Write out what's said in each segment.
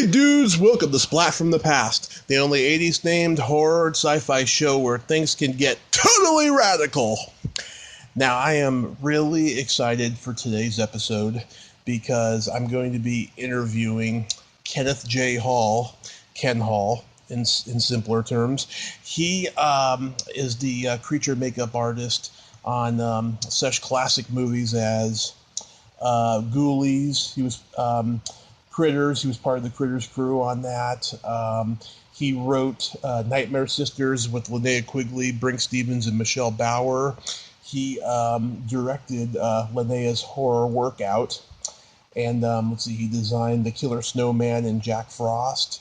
Hey dudes, welcome to Splat from the Past, the only 80s themed horror and sci-fi show where things can get totally radical. Now I am really excited for today's episode because I'm going to be interviewing Kenneth J. Hall, Ken Hall in simpler terms. He is the creature makeup artist on such classic movies as Ghoulies. He was Critters. He was part of the Critters crew on that. He wrote Nightmare Sisters with Linnea Quigley, Brink Stevens, and Michelle Bauer. He directed Linnea's Horror Workout. And let's see, he designed The Killer Snowman and Jack Frost.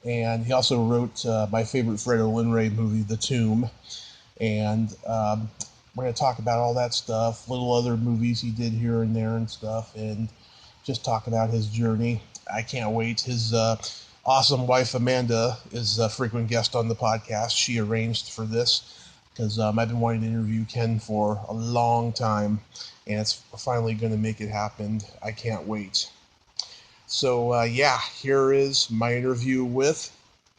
And he also wrote my favorite Fred Olin-Ray movie, The Tomb. And we're going to talk about all that stuff, little other movies he did here and there and stuff, and just talk about his journey. I can't wait. His awesome wife, Amanda, is a frequent guest on the podcast. She arranged for this because I've been wanting to interview Ken for a long time, and it's finally going to make it happen. I can't wait. So, here is my interview with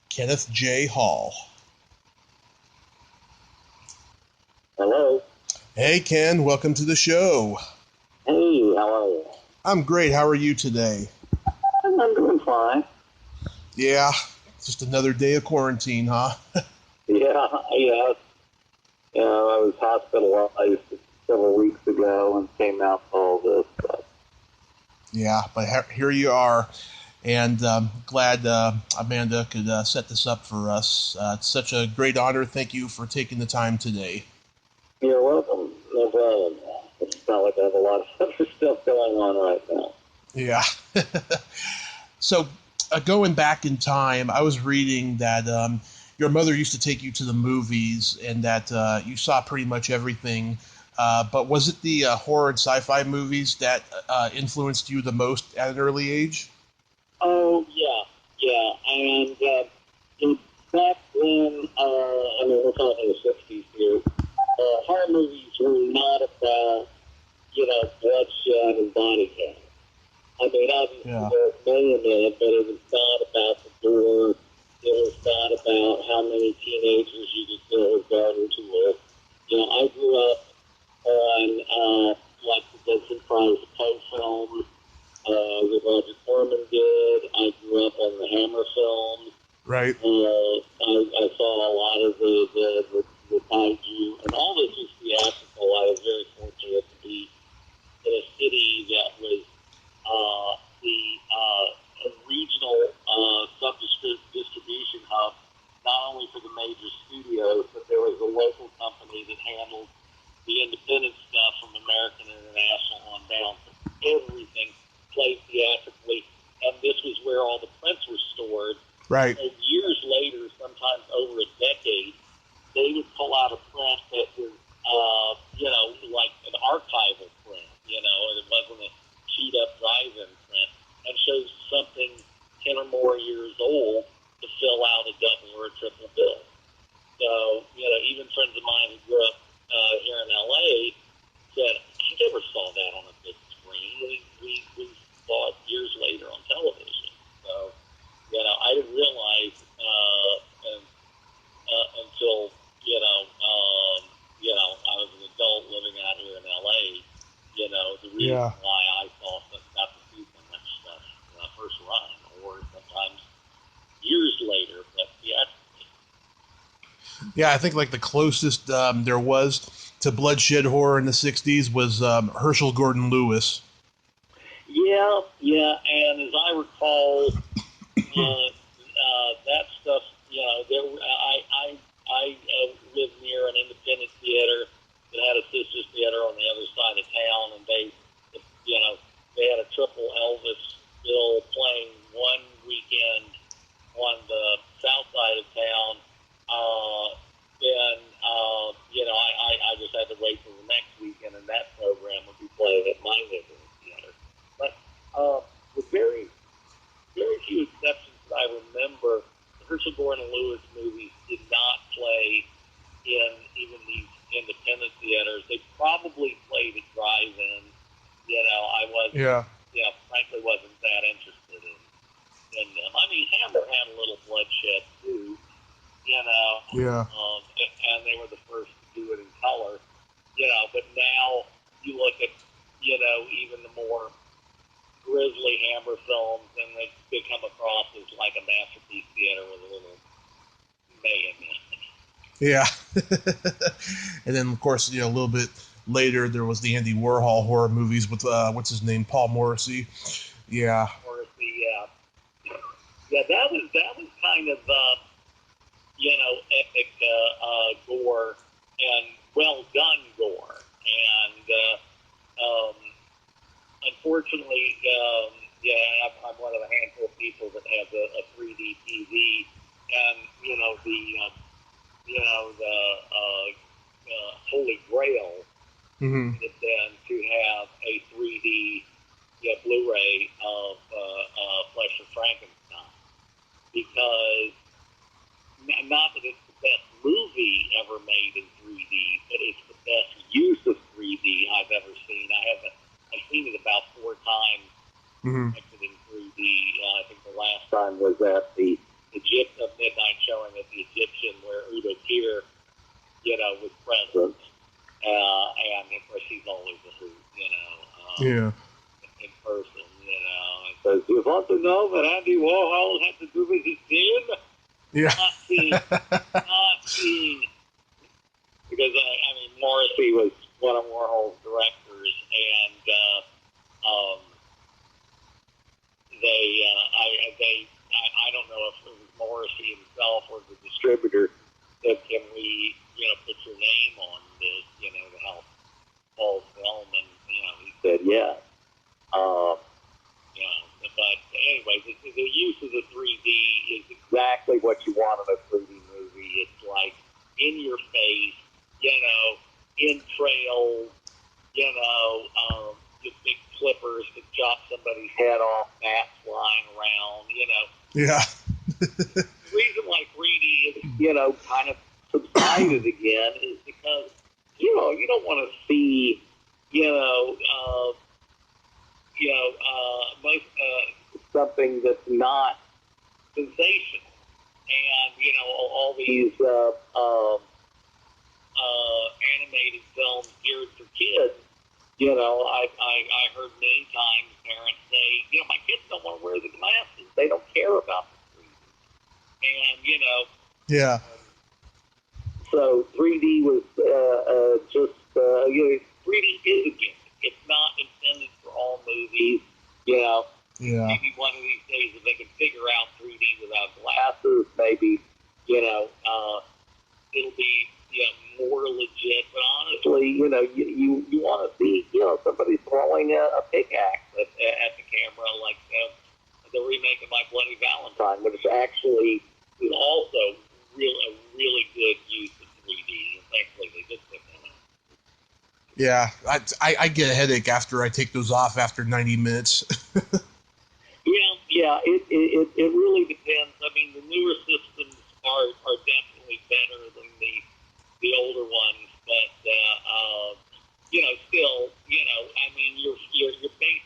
Kenneth J. Hall. Hello. Hey, Ken. Welcome to the show. Hey, how are you? I'm great. How are you today? I'm doing fine. Yeah, just another day of quarantine, huh? Yeah. You know, I was hospitalized several weeks ago and came out for all this stuff. Yeah, but here you are, and glad Amanda could set this up for us. It's such a great honor. Thank you for taking the time today. You're welcome. No problem. It's not like I have a lot of other stuff going on right now. Yeah. So, going back in time, I was reading that your mother used to take you to the movies and that you saw pretty much everything. But was it the horror and sci-fi movies that influenced you the most at an early age? Oh, yeah. And back when, we're talking the 60s here, horror movies were not about, bloodshed and body count. I mean, obviously there was million in it, but it was not about the door. It was not about how many teenagers you could fill a garden tour. I grew up on, the Vincent Price Poe films that Roger Corman did. I grew up on the Hammer films. Right. I saw a lot of the kaiju, and all this was theatrical. I was very fortunate to be in a city that was a regional sub-distribution hub, not only for the major studios, but there was a local company that handled the independent stuff from American International on down. Everything played theatrically, and this was where all the prints were stored. Right. So years later, sometimes over a decade, they would pull out a print that was, like an archival print, and it wasn't a sheet-up drive-in print, and shows something 10 or more years old to fill out a double or a triple bill. So, even friends of mine who grew up here in L.A. said, I never saw that on a big screen. We saw it years later on television. So, I didn't realize until, I was an adult living out here in L.A., the reason why I got to see so much stuff first run, or sometimes years later, but Yeah, I think like the closest there was to bloodshed horror in the 60s was Herschel Gordon Lewis. Yeah, and as I recall, that stuff, I lived near an independent theater that had a sister theater on the other side of town, and they had a triple Elvis bill playing one weekend on the south side of town. I just had to wait till the next weekend, and that program would be playing at my neighborhood theater. But with very, very few exceptions that I remember, the Herschel Gordon Lewis movies did not play in even these independent theaters. They probably played at drive-in. I was, frankly, wasn't that interested in them. I mean, Hammer had a little bloodshed too, Yeah. and they were the first to do it in color, but now you look at, even the more grisly Hammer films, and they come across as like a masterpiece theater with a little mayhem in it. Yeah. And then, of course, a little bit later, there was the Andy Warhol horror movies with, what's his name, Paul Morrissey. Yeah. Morrissey, yeah. Yeah, that was kind of, epic gore and well done gore. And unfortunately, I'm one of a handful of people that has a 3D TV, and the Holy Grail Mm-hmm. would have been to have a 3D Blu-ray of Flesh of Frankenstein, because not that it's the best movie ever made in 3D, but it's the best use of 3D I've ever seen. I've seen it about 4 times projected in 3D. I think the last time was at the midnight showing at the Egyptian, where Udo Kier, was present. And of course, he's always a hoot, Yeah. in person, and says, "You want to know what Andy Warhol had to do with his scene?" Yeah. Not seen. Because, Morrissey was one of Warhol's directors, and I don't know if it was Morrissey himself or the distributor that, can we, put your name on this, to help Paul's film, and, he said yes. But anyway, the use of the 3D is exactly what you want in a 3D movie. It's like in your face, in trails, just big clippers to chop somebody's head off, bats flying around, Yeah. The reason why 3D is, kind of subsided again is because, you don't want to see, something that's not sensational. And, all these animated films geared for kids, I heard many times parents say, my kids don't want to wear the glasses. They don't care about the 3D. And, Yeah. So 3D was just, 3D is a gift. It's not intended for all movies, Yeah. Maybe one of these days, if they can figure out 3D without glasses, maybe, it'll be more legit. But honestly, you want to see, somebody throwing a pickaxe at the camera, like the remake of My Bloody Valentine, which actually is also a really good use of 3D. And thankfully, they did put that out. Yeah. I get a headache after I take those off after 90 minutes. Yeah, it really depends. I mean, the newer systems are definitely better than the older ones, but still,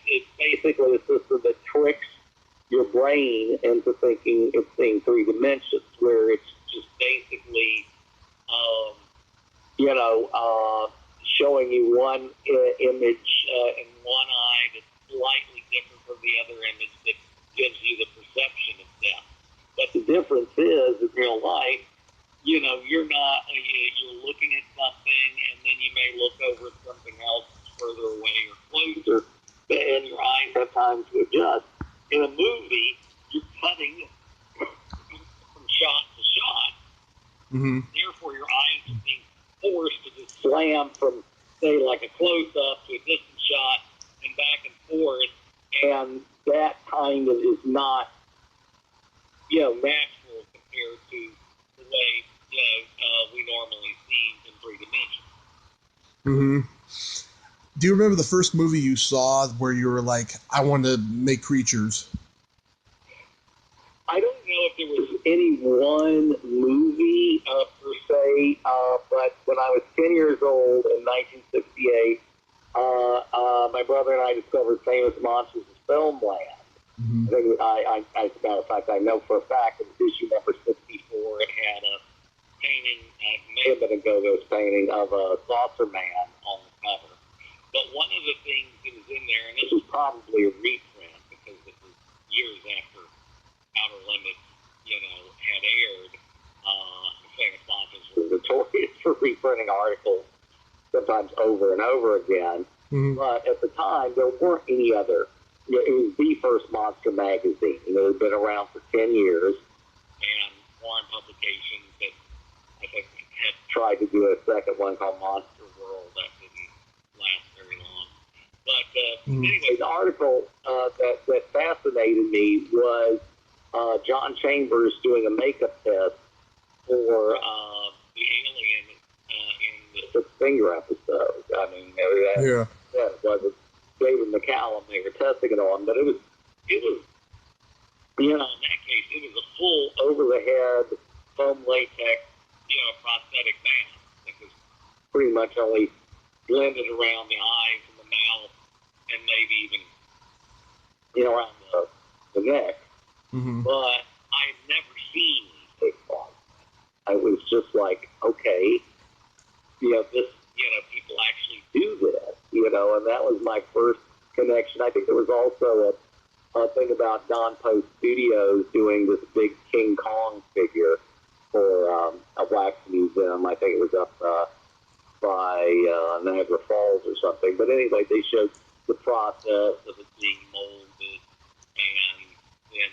it's basically a system that tricks your brain into thinking it's seeing 3 dimensions, where it's just basically, showing you one image in one eye that's slightly different from the other image that gives you the perception of depth. But the difference is, in real life, you're not, you're looking at something, and then you may look over at something else further away or closer, and your eyes have time to adjust. In a movie, you're cutting from shot to shot. Mm-hmm. Therefore, your eyes are being forced to just slam from, say, like a close-up to a distant shot and back and forth, and that kind of is not, natural compared to the way, we normally see in 3 dimensions. Mm-hmm. Do you remember the first movie you saw where you were like, I want to make creatures? I don't know if there was any one movie per se, but when I was 10 years old in 1968, my brother and I discovered Famous Monsters of Filmland. Mm-hmm. I think as a matter of fact, I know for a fact that issue number 64, it had a painting, it may have been a Go-Go's painting of a saucer man on the cover. But one of the things that was in there, and this was probably a reprint because it was years after Outer Limits, had aired. Santa Claus was notorious for reprinting articles, sometimes over and over again. Mm-hmm. But at the time, there weren't any other. It was the first monster magazine. It had been around for 10 years, and foreign publications I think had tried to do a second one called Monster World. That didn't last very long. But anyway, the article that fascinated me was John Chambers doing a makeup test for the alien in the Six Finger episode. I mean, it wasn't David McCallum they were testing it on, but it was in that case, it was a full over-the-head foam latex, prosthetic mask that was pretty much only blended around the eyes and the mouth and maybe even, around the neck. Mm-hmm. But I've never seen anything like that. I was just like, okay, people actually do this, and that was my first connection. I think there was also a thing about Don Post Studios doing this big King Kong figure for a wax museum. I think it was up by Niagara Falls or something. But anyway, they showed the process of it being molded and then,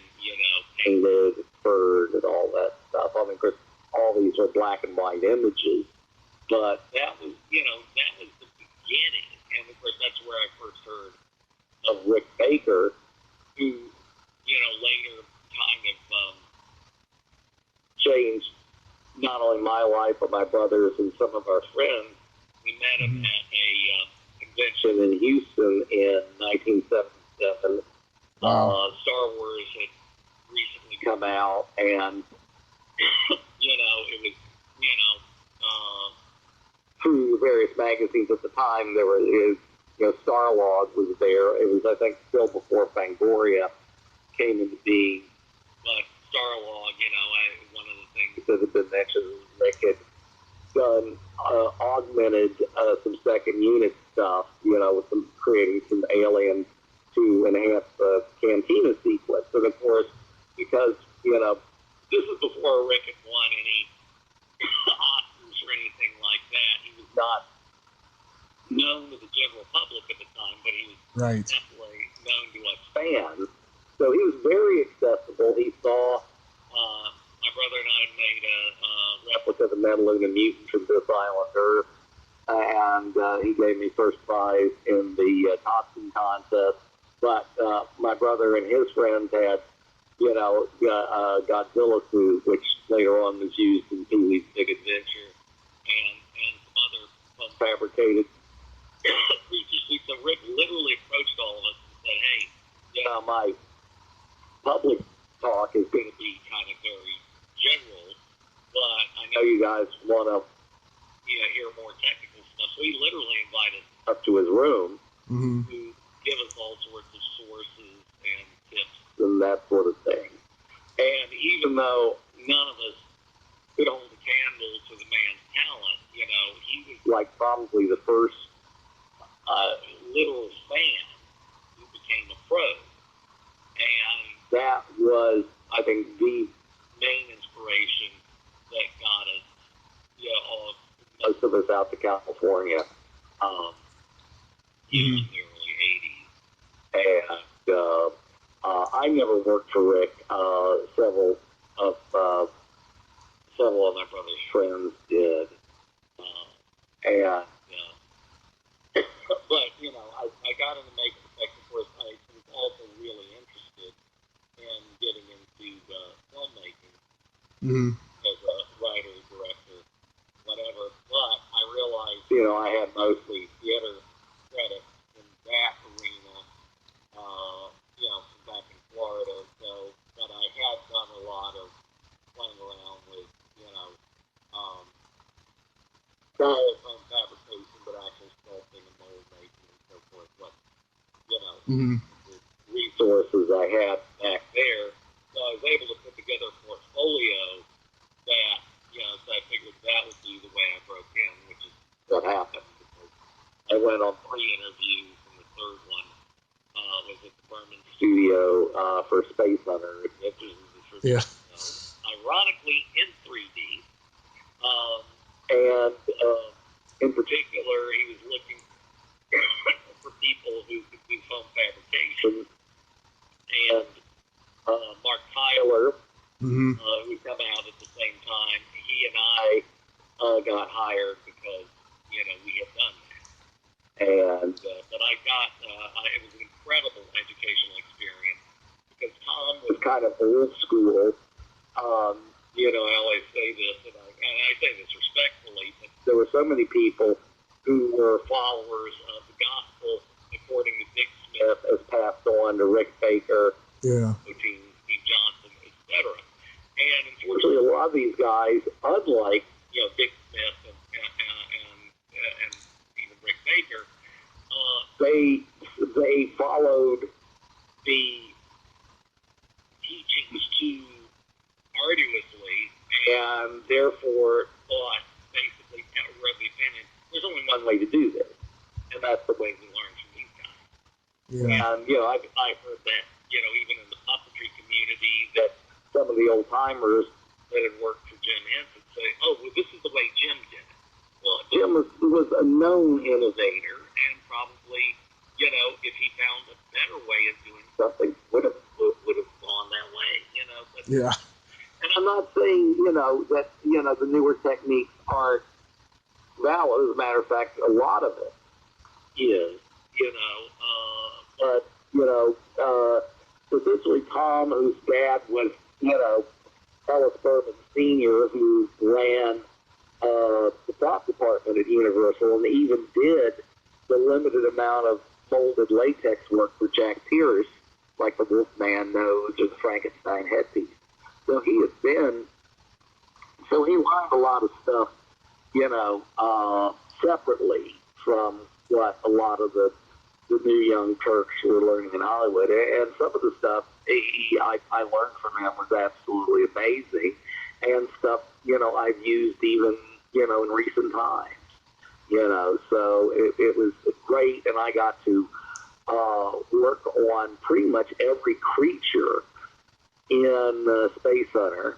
painted, furred, and all that stuff. I mean, of course, all these are black and white images. But that was the beginning. And, of course, that's where I first heard of Rick Baker, who, later kind of changed not only my life, but my brothers and some of our friends. We met him at a convention in Houston in 1977. Wow. Star Wars had recently come out, and, it was, through various magazines at the time, there was Starlog was there. It was, I think, still before Fangoria came into being. But Starlog, one of the things that had been mentioned was Rick had done augmented some second unit stuff, with creating some aliens to enhance the Cantina sequence. And of course, because, this is before Rick had won any Oscars or anything like that. He was not known to the general public at the time, but he was definitely known to us fans. So he was very accessible. He saw my brother and I made a replica of the Metaluna mutant from this island Earth, and he gave me first prize in the costume contest. But my brother and his friends had, Godzilla suit, which later on was used in Ghoulies Big Adventure, and some other fun fabricated creature suits. So Rick literally approached all of us and said, hey, my public talk is going to be kind of very general, but I know you guys want to, hear more technical stuff. So he literally invited us up to his room to give us all sorts of sources and tips and that sort of thing. And even though none of us could hold a candle to the man's talent, he was like probably the first literal fan who became a pro. And that was, I think, the main inspiration that got us, most of us out to California in the early 80s. And I never worked for Rick. Several of my brother's friends did. But, I got into making effects. Of course, I was also really interested in getting into filmmaking as a writer, director, whatever. But I realized, I had mostly theater credits in that arena, from back in Florida. So, but I had done a lot of playing around with, not only foam fabrication, but actual sculpting and mold making and so forth. But, the resources I had was able to put together a portfolio that, so I figured that would be the way I broke in, which is what happened. I went on 3 interviews, and the third one was at the Berman studio for Space Hunter. Yeah. Ironically, in 3D. And in particular, he was looking for people who could do foam fabrication. And Mark Tyler, who was coming out at the same time, he and I got hired because, we had done that. And, but I got, it was an incredible educational experience because Tom was kind of old school. I always say this, and I say this respectfully, but there were so many people who were followers of the gospel according to Dick Smith as passed on to Rick Baker, Steve Johnson, etc. And unfortunately, a lot of these guys, unlike Dick Smith and even Rick Baker, they followed the teachings too arduously, and therefore thought basically, were of the opinion, there's only one way to do this, and that's the way we learn from these guys. Yeah. And I've heard that even in the puppetry community, that some of the old timers that had worked for Jim Henson say, "Oh, well, this is the way Jim did it." Well, Jim was a known innovator, and probably if he found a better way of doing something, would have gone that way. But, yeah. And I'm not saying, that, the newer techniques aren't valid. As a matter of fact, a lot of it is, but, essentially Tom, whose dad was, Ellis Berman Sr., who ran the prop department at Universal and even did the limited amount of molded latex work for Jack Pierce, like the Wolfman nose or the Frankenstein headpiece. So he learned a lot of stuff, separately from what a lot of the new young Turks were learning in Hollywood. And some of the stuff I learned from him was absolutely amazing, and stuff, I've used even, in recent times, so it was great, and I got to work on pretty much every creature in Space Hunter,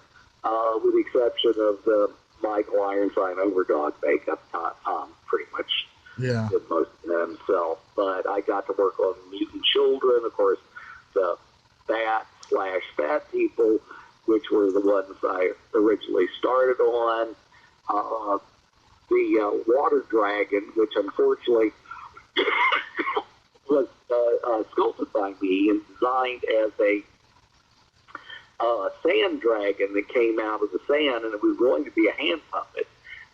with the exception of the Michael Ironsign Overdog makeup. Tom pretty much did most of that himself, but I got to work on Mutant Children, of course, the Bat/Fat People, which were the ones I originally started on, the Water Dragon, which unfortunately was sculpted by me and designed as a sand dragon that came out of the sand, and it was going to be a hand puppet.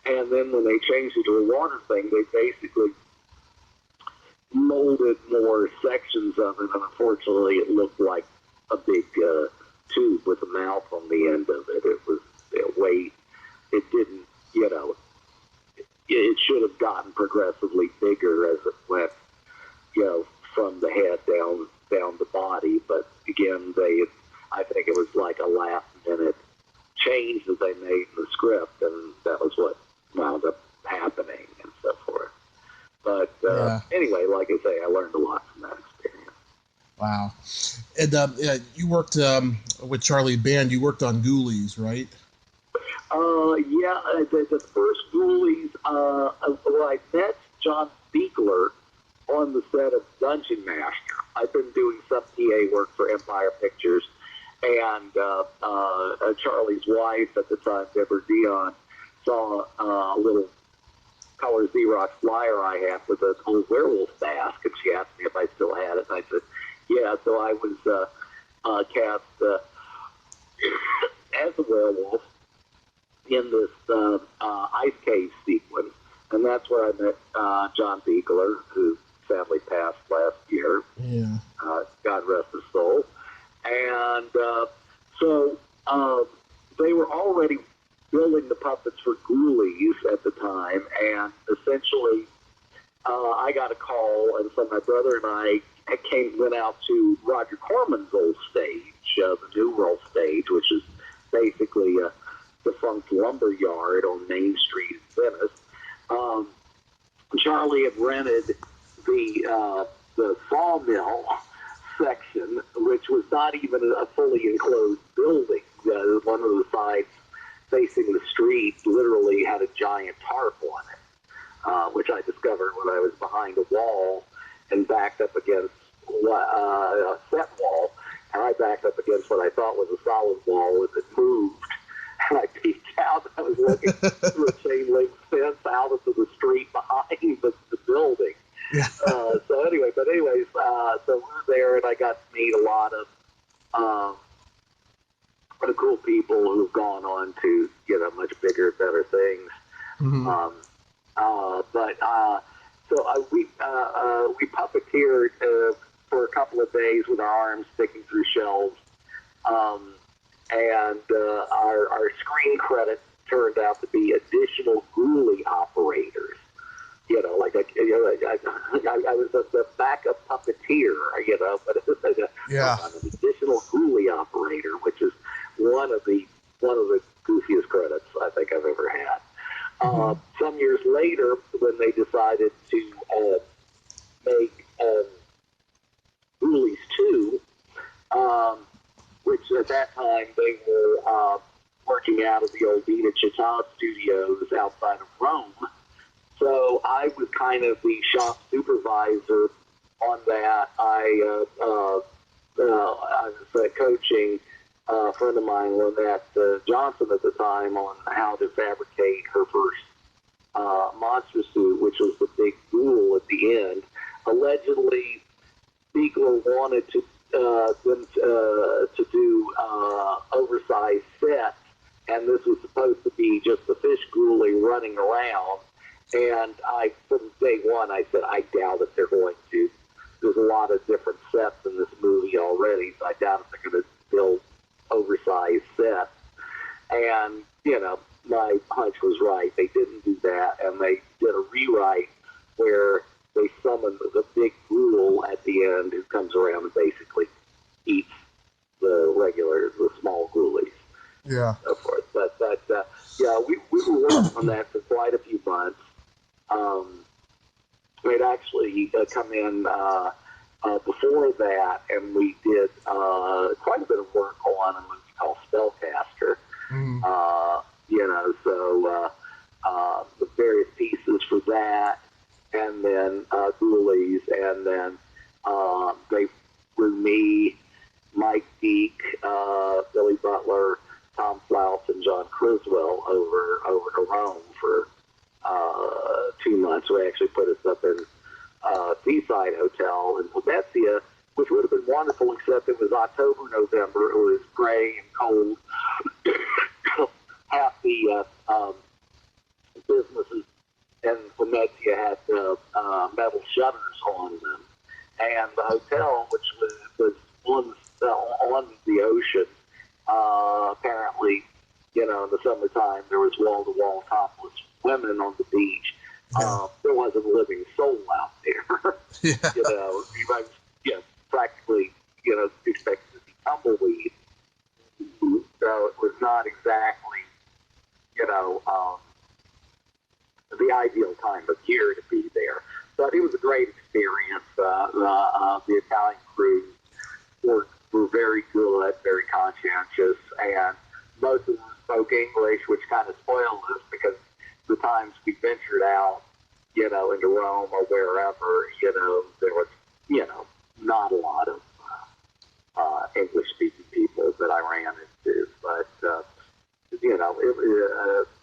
And then when they changed it to a water thing, they basically molded more sections of it, and unfortunately it looked like a big tube with a mouth on the end of it. It was weight. It didn't, it should have gotten progressively bigger as it went, from the head down the body. But again, I think it was like a last minute change that they made in the script, and that was what wound up happening and so forth. But anyway, like I say, I learned a lot from that experience. Wow. And you worked with Charlie Band. You worked on Ghoulies, right? The first Ghoulies, I met John Spiegler on the set of Dungeon Master. I've been doing some PA work for Empire Pictures, and Charlie's wife at the time, Deborah Dion, saw a little color Xerox flyer I had with an old werewolf mask, and she asked me if I still had it, and I said, yeah. So I was cast as a werewolf in this ice cave sequence, and that's where I met John Biegler, who sadly passed last year. Yeah. God rest his soul. And so they were already building the puppets for Ghoulies at the time, and essentially I got a call, and so my brother and I went out to Roger Corman's old stage, the New World stage, basically a defunct lumber yard on Main Street in Venice. Charlie had rented the sawmill section, which was not even a fully enclosed building. One of the sides facing the street literally had a giant tarp on it, which I discovered when I was behind a wall and backed up against a set wall, and I backed up against what I thought was a solid wall as it moved. And I peeked out. I was looking through a chain link fence out into the street behind the building. Yeah. So so we're there, and I got to meet a lot of cool people who've gone on to much bigger, better things. Mm-hmm. We puppeteered for a couple of days with our arms sticking through shelves. And our screen credits turned out to be additional Ghoulie operators. I was the backup puppeteer, but it was an additional Ghoulie operator, which is one of the goofiest credits I think I've ever had. Mm-hmm. Some years later, when they decided to make Ghoulies 2, which at that time they were working out of the old Dina Chitad studios outside of Rome. So I was kind of the shop supervisor on that. I was coaching a friend of mine, Lynette Johnson, at the time, on how to fabricate her first monster suit, which was the big ghoul at the end. Allegedly, Spiegler wanted them to do oversized sets, and this was supposed to be just the fish ghoulie running around. And from day one, I said, I doubt if they're going to. There's a lot of different sets in this movie already, so I doubt if they're going to build oversized sets. And, my hunch was right. They didn't do that, and they did a rewrite where they summoned the big ghoul at the end who comes around and basically eats the small ghoulies. Yeah. So forth. But we were working on that for quite a few months. We'd actually come in before that, and we did quite a bit of work on a movie called Spellcaster. Mm. The various pieces for that, and then Ghoulies, and then they threw me, Mike Deek, Billy Butler, Tom Flouts, and John Criswell over to Rome for 2 months. They actually put us up in Seaside Hotel in Pomezia, which would have been wonderful, except it was October, November. It was gray and cold. Half the businesses in Pomezia had metal shutters on them, and the hotel, which was on the ocean, apparently, in the summertime, there was wall-to-wall topless women on the beach. There wasn't a living soul out there. Yeah. You might, practically, expected to be tumbleweed. So it was not exactly, the ideal time of year to be there. But it was a great experience. The Italian crew were very good, very conscientious, and most of them spoke English, which kind of spoiled us because the times we ventured out, into Rome or wherever, there was, not a lot of English-speaking people that I ran into. But,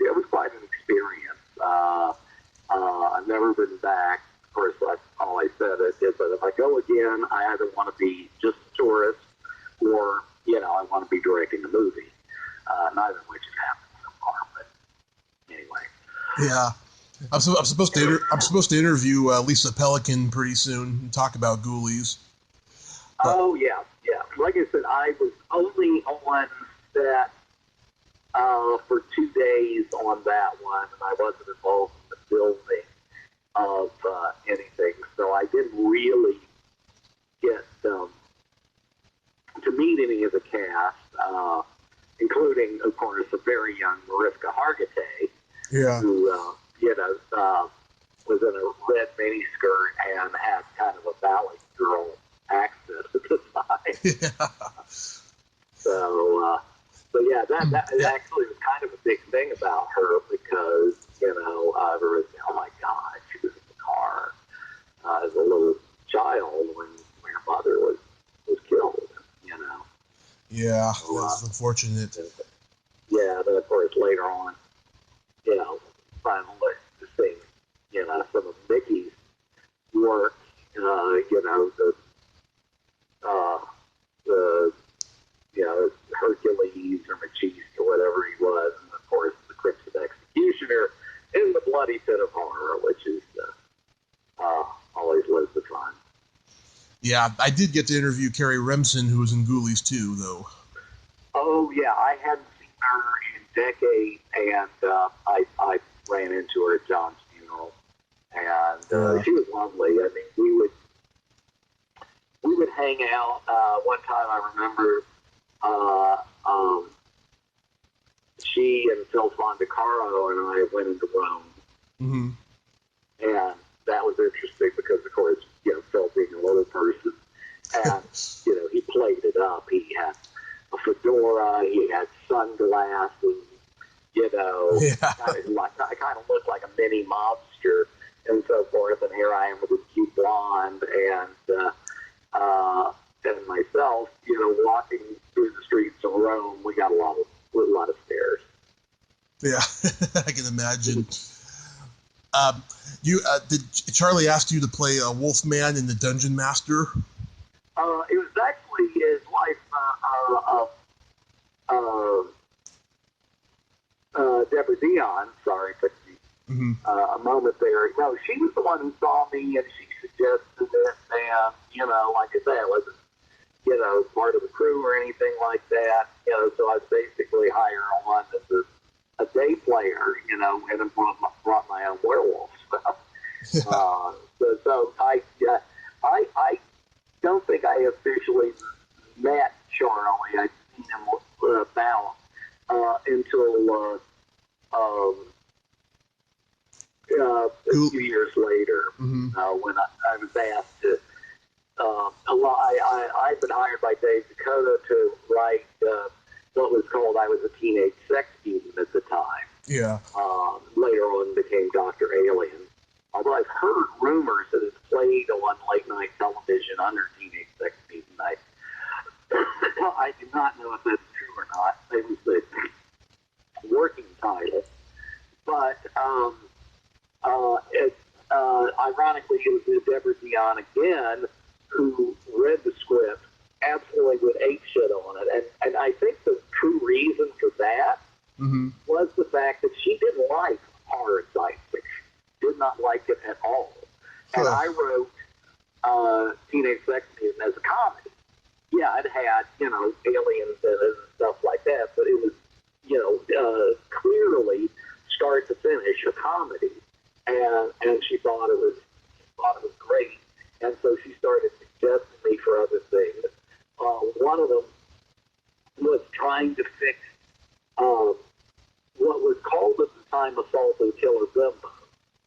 it was quite an experience. I've never been back. Of course, that's all I said. But if I go again, I either want to be just a tourist or, I want to be directing a movie. Neither of which has happened so far. But anyway. Yeah. I'm supposed to interview Lisa Pelican pretty soon and talk about Ghoulies. But, oh yeah. Like I said, I was only on set for 2 days on that one, and I wasn't involved in the building of anything, so I didn't really get to meet any of the cast, including including, of course, a very young Mariska Hargitay, Yeah. who, was in a red miniskirt and had kind of a valley girl accent at the time. Yeah. So yeah, that actually was kind of a big thing about her because, everyone said, oh my God, she was in the car as a little child when her mother was killed, Yeah, So, that's unfortunate. yeah, then of course later on, finally seeing, some of Mickey's work, the Hercules or Matisse or whatever he was, and of course the Crimson Executioner in the Bloody Pit of Horror, which is always loads of fun. Yeah, I did get to interview Carrie Remsen, who was in Ghoulies too, though. Oh yeah, I hadn't seen her in decades, and I ran into her at John's funeral, and she was lovely. I mean, we would hang out. One time, I remember, she and Phil Fondacaro and I went into Rome, Mm-hmm. and that was interesting because, of course, Phil being a little person, and he played it up. He had a fedora, he had sunglasses, Yeah. kind of looked like a mini mobster and so forth. And here I am with a cute blonde and myself, walking through the streets of Rome. We got a lot of stairs. Yeah, I can imagine. Did Charlie ask you to play a Wolfman in the Dungeon Master? It was actually his wife, Deborah Dion. Sorry, took me a moment there. No, she was the one who saw me and she suggested it. And like I said, I wasn't part of the crew or anything like that. So I was basically hired on as a day player. And then brought my own werewolf. So I don't think I officially met Charlie. I'd seen him about until a few years later, when I was asked to. I'd been hired by Dave Dakota to write what was called I Was a Teenage Sex Mutant at the time. Yeah. Later on became Dr. Alien. Although I've heard rumors that it's played on late night television under Teenage Sex Mutant. I do not know if that's true or not. It was the working title. But ironically, it was Deborah Dion again who read the script, absolutely would ape shit on it. And I think the true reason for that was the fact that she didn't like horror science fiction. Did not like it at all. And I wrote Teenage Sex Mutant as a comedy. Yeah, it had, aliens in it and stuff like that, but it was, clearly start to finish a comedy. And she thought it was great. And so she started suggesting me for other things. One of them was trying to fix what was called at the time Assault and Killer Bimbo.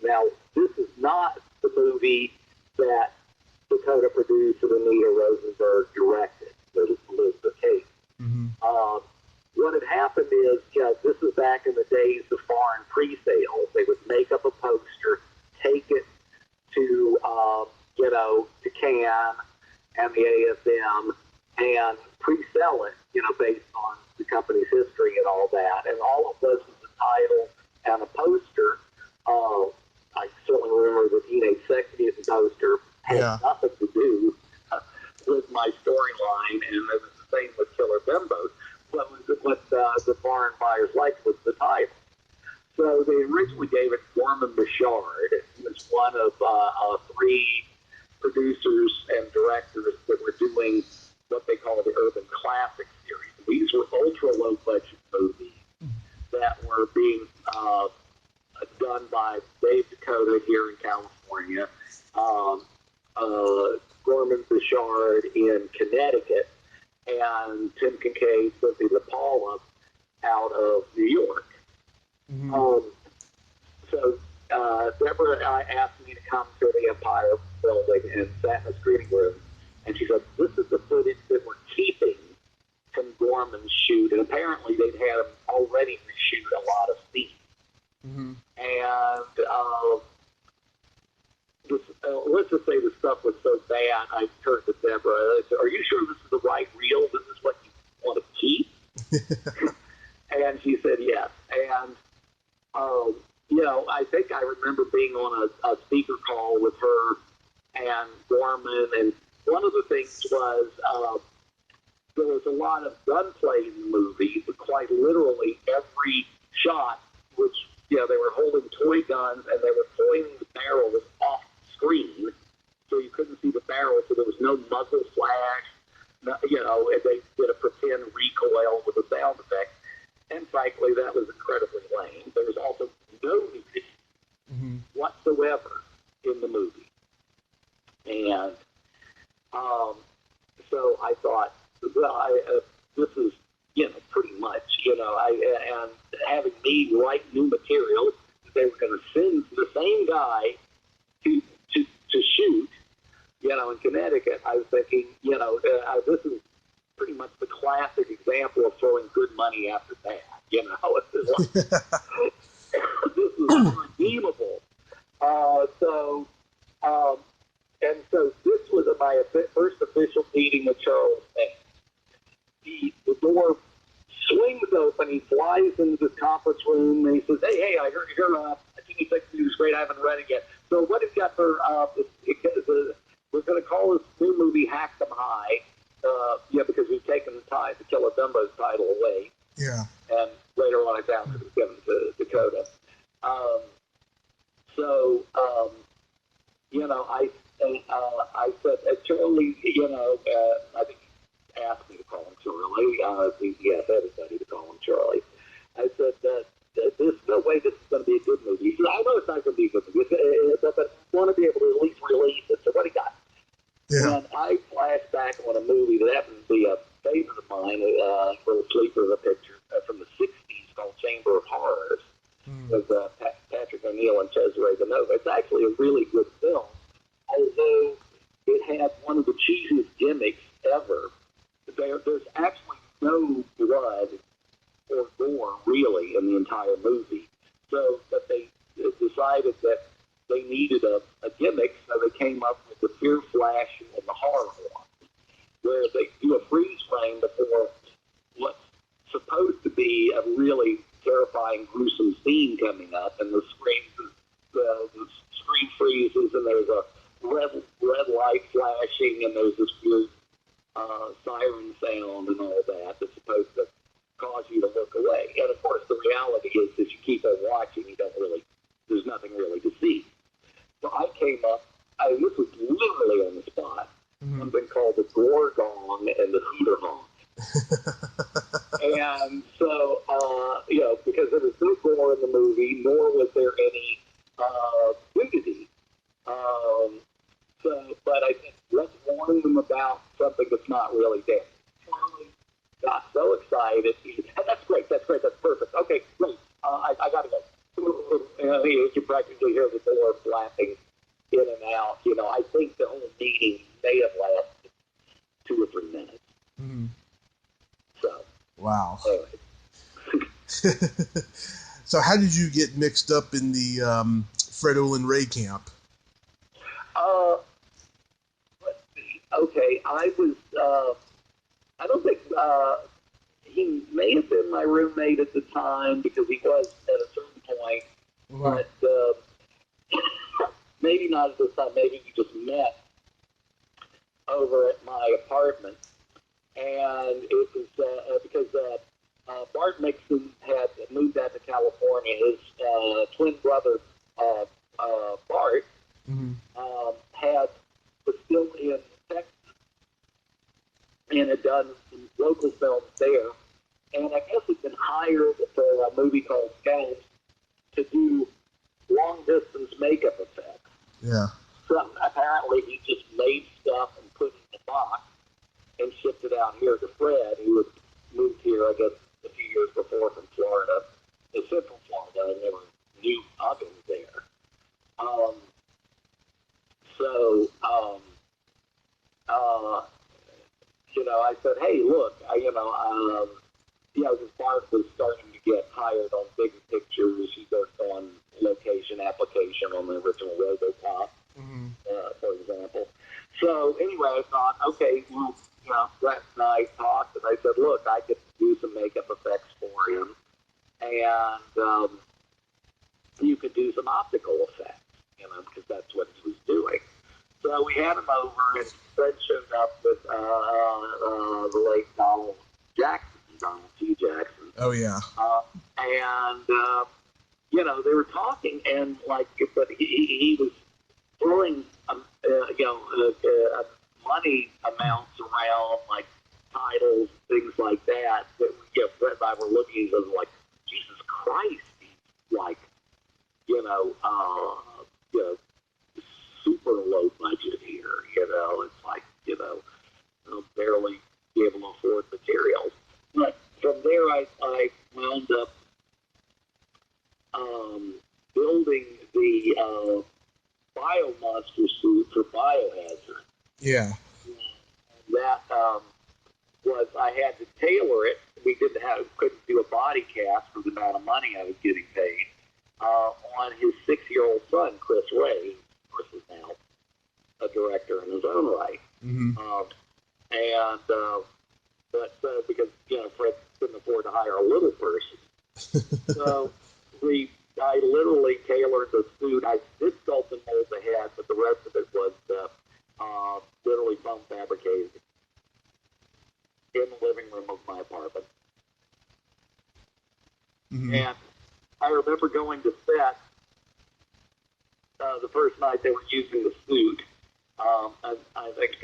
Now, this is not the movie that Dakota produced and Anita Rosenberg directed, the Elizabeth Case. What had happened is, this is back in the days of foreign pre-sales. They would make up a poster, take it to, to Cannes and the ASM, and pre-sell it, based on the company's history and all that. And all it was a title and a poster. I certainly remember the Teenage Sex Mutant poster had nothing to do with my storyline, and it was the same with Killer Bimbo. What the foreign buyers liked was the title. So they originally gave it Gorman Bouchard. He was one of three producers and directors that were doing what they call the Urban Classic series. These were ultra-low budget movies that were being done by Dave Dakota here in California, Gorman Bouchard in Connecticut, and Tim Kincaid, Cynthia DePaula out of New York. Mm-hmm. So Deborah asked me to come to the Empire building and sat in the screening room, and she said, "This is the footage that we're keeping from Gorman's shoot," and apparently they'd had him already reshoot a lot of scenes. Mm-hmm. And let's just say the stuff was so bad, I turned to Deborah, I said, "Are you sure this is the right reel? This is what you want to keep?" And she said yes. And I think I remember being on a speaker call with her and Gorman, and one of the things was there was a lot of gunplay in the movie, but quite literally every shot, which they were holding toy guns and they were pointing the barrels off screen, so you couldn't see the barrel, so there was no muzzle flash, and they did a pretend recoil with a sound effect. And frankly, that was incredibly lame. There was also no nudity whatsoever in the movie. And so I thought, well, this is, pretty much, and having me write new material, they were going to send the same guy to shoot, in Connecticut. I was thinking, this is pretty much the classic example of throwing good money after bad. This is unredeemable. So this was my first official meeting with Charles Mann. The door swings open. He flies into the conference room and he says, "Hey, I heard your TV Tech News. Great, I haven't read it yet. So what have you got for we're going to call this new movie Hack Them High, because we've taken the time to Kill a Dumbo's title away." Yeah. And later on I found it was given to Dakota. I said, "Charlie, I think he asked me to call him Charlie. He asked everybody to call him Charlie." I said, "There's no way this is going to be a good movie." He said, "I know it's not going to be a good movie, but I want to be able to at least release it. So what do you got?" Yeah. And I flashed back on a movie that happens to be a favorite of mine, for the sleeper of a picture from the 60s called Chamber of Horrors, with Patrick O'Neill and Cesare Genova. It's actually a really good film, although it had one of the cheesiest gimmicks ever. There's actually no blood or gore, really, in the entire movie. But they decided that they needed a gimmick, so they came up with the fear flash and the horror one, where they do a freeze frame before what's supposed to be a really terrifying, gruesome scene coming up, and the screen freezes, and there's a red light flashing, and there's this weird siren sound and all that that's supposed to cause you to look away. And of course, the reality is that you keep on watching, there's nothing really to see. So I came up, this was literally on the spot, something called the Gore Gong and the Hooter Honk. And so, because there was no gore in the movie, nor was there any nudity. But I think let's warn them about something that's not really there. Charlie got so excited. He said, that's great, that's perfect. Okay, great. I got to go. You can practically hear the door flapping in and out. I think the whole meeting may have lasted 2 or 3 minutes. Mm-hmm. So. Wow. Anyway. So how did you get mixed up in the Fred Olin Ray camp? Let's see. Okay, I was, I don't think, he may have been my roommate at the time, because he was at a certain point, but maybe not at this time. Maybe we just met over at my apartment, and it was because Bart Mixon had moved out to California. His twin brother, Bart, was still in Texas and had done some local films there, and I guess had been hired for a movie called Scouts to do long-distance makeup effects. Yeah. So apparently he just made stuff and put it in a box and shipped it out here to Fred, who had moved here, I guess, a few years before from Florida. was starting to get hired on big pictures. He worked on location application on the original RoboCop, for example. So anyway, I thought, okay, well, Brett and I talked, and I said, look, I could do some makeup effects for him, and you could do some optical effects, because that's what he was doing. So we had him over, and Fred showed up with the late Donald T. Jackson. Oh, yeah. And they were talking, and but he was throwing, money amounts around, like titles, things like that. Fred and I were looking at them like, Jesus Christ, he's like, super low budget here. It's like, barely be able to afford materials. But from there, I wound up building the Biomonster suit for Biohazard. Yeah. That was, I had to tailor it. We couldn't do a body cast for the amount of money I was getting paid on his 6-year-old son, Chris Ray, of course is now a director in his own right. But because Fred couldn't afford to hire a little person, so I literally tailored the suit. I did sculpt and mold the head, but the rest of it was literally foam fabricated in the living room of my apartment. And I remember going to set the first night they were using the suit. And I think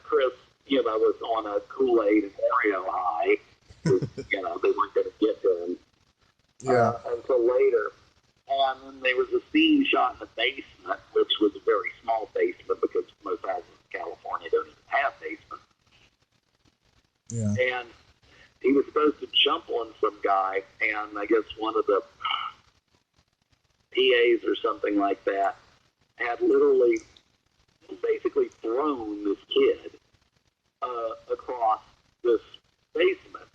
Chris, was on a Kool-Aid and Oreo high. They weren't going to get to him until later. And then there was a scene shot in the basement, which was a very small basement because most houses in California don't even have basements. Yeah. And he was supposed to jump on some guy, and I guess one of the PAs or something like that had literally basically thrown this kid across this basement.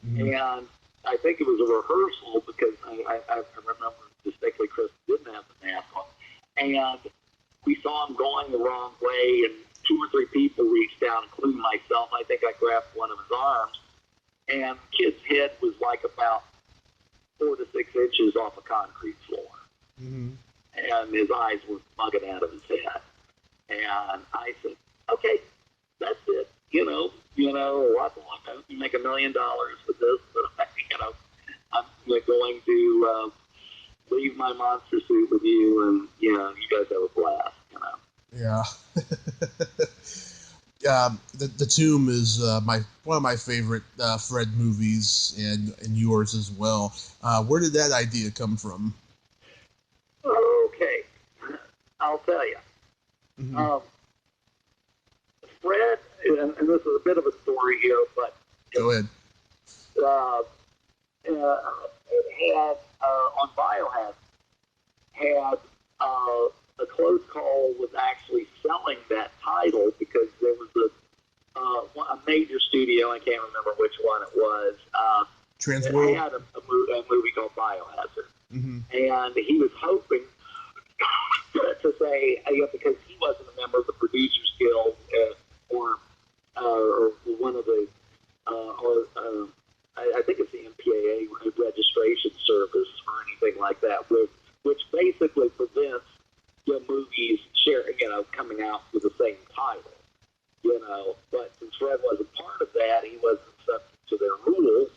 And I think it was a rehearsal because I remember distinctly Chris didn't have the mask on. And we saw him going the wrong way, and 2 or 3 people reached out, including myself. I think I grabbed one of his arms, and the kid's head was like about 4 to 6 inches off a concrete floor. And his eyes were bugging out of his head. And I said, okay, that's it. What? You make $1 million with this, but I'm going to leave my monster suit with you, and you guys have a blast. Yeah. The Tomb is one of my favorite Fred movies, and yours as well. Where did that idea come from? Okay, I'll tell you. Fred, and this is a bit of a story here, but go ahead. It had on Biohazard had a close call with actually selling that title because there was a major studio, I can't remember which one it was. Transworld. It had a movie called Biohazard, and he was hoping to say, because he wasn't a member of the Producers Guild or one of the, I think it's the MPAA registration service or anything like that, which basically prevents movies coming out with the same title. But since Fred wasn't part of that, he wasn't subject to their rules.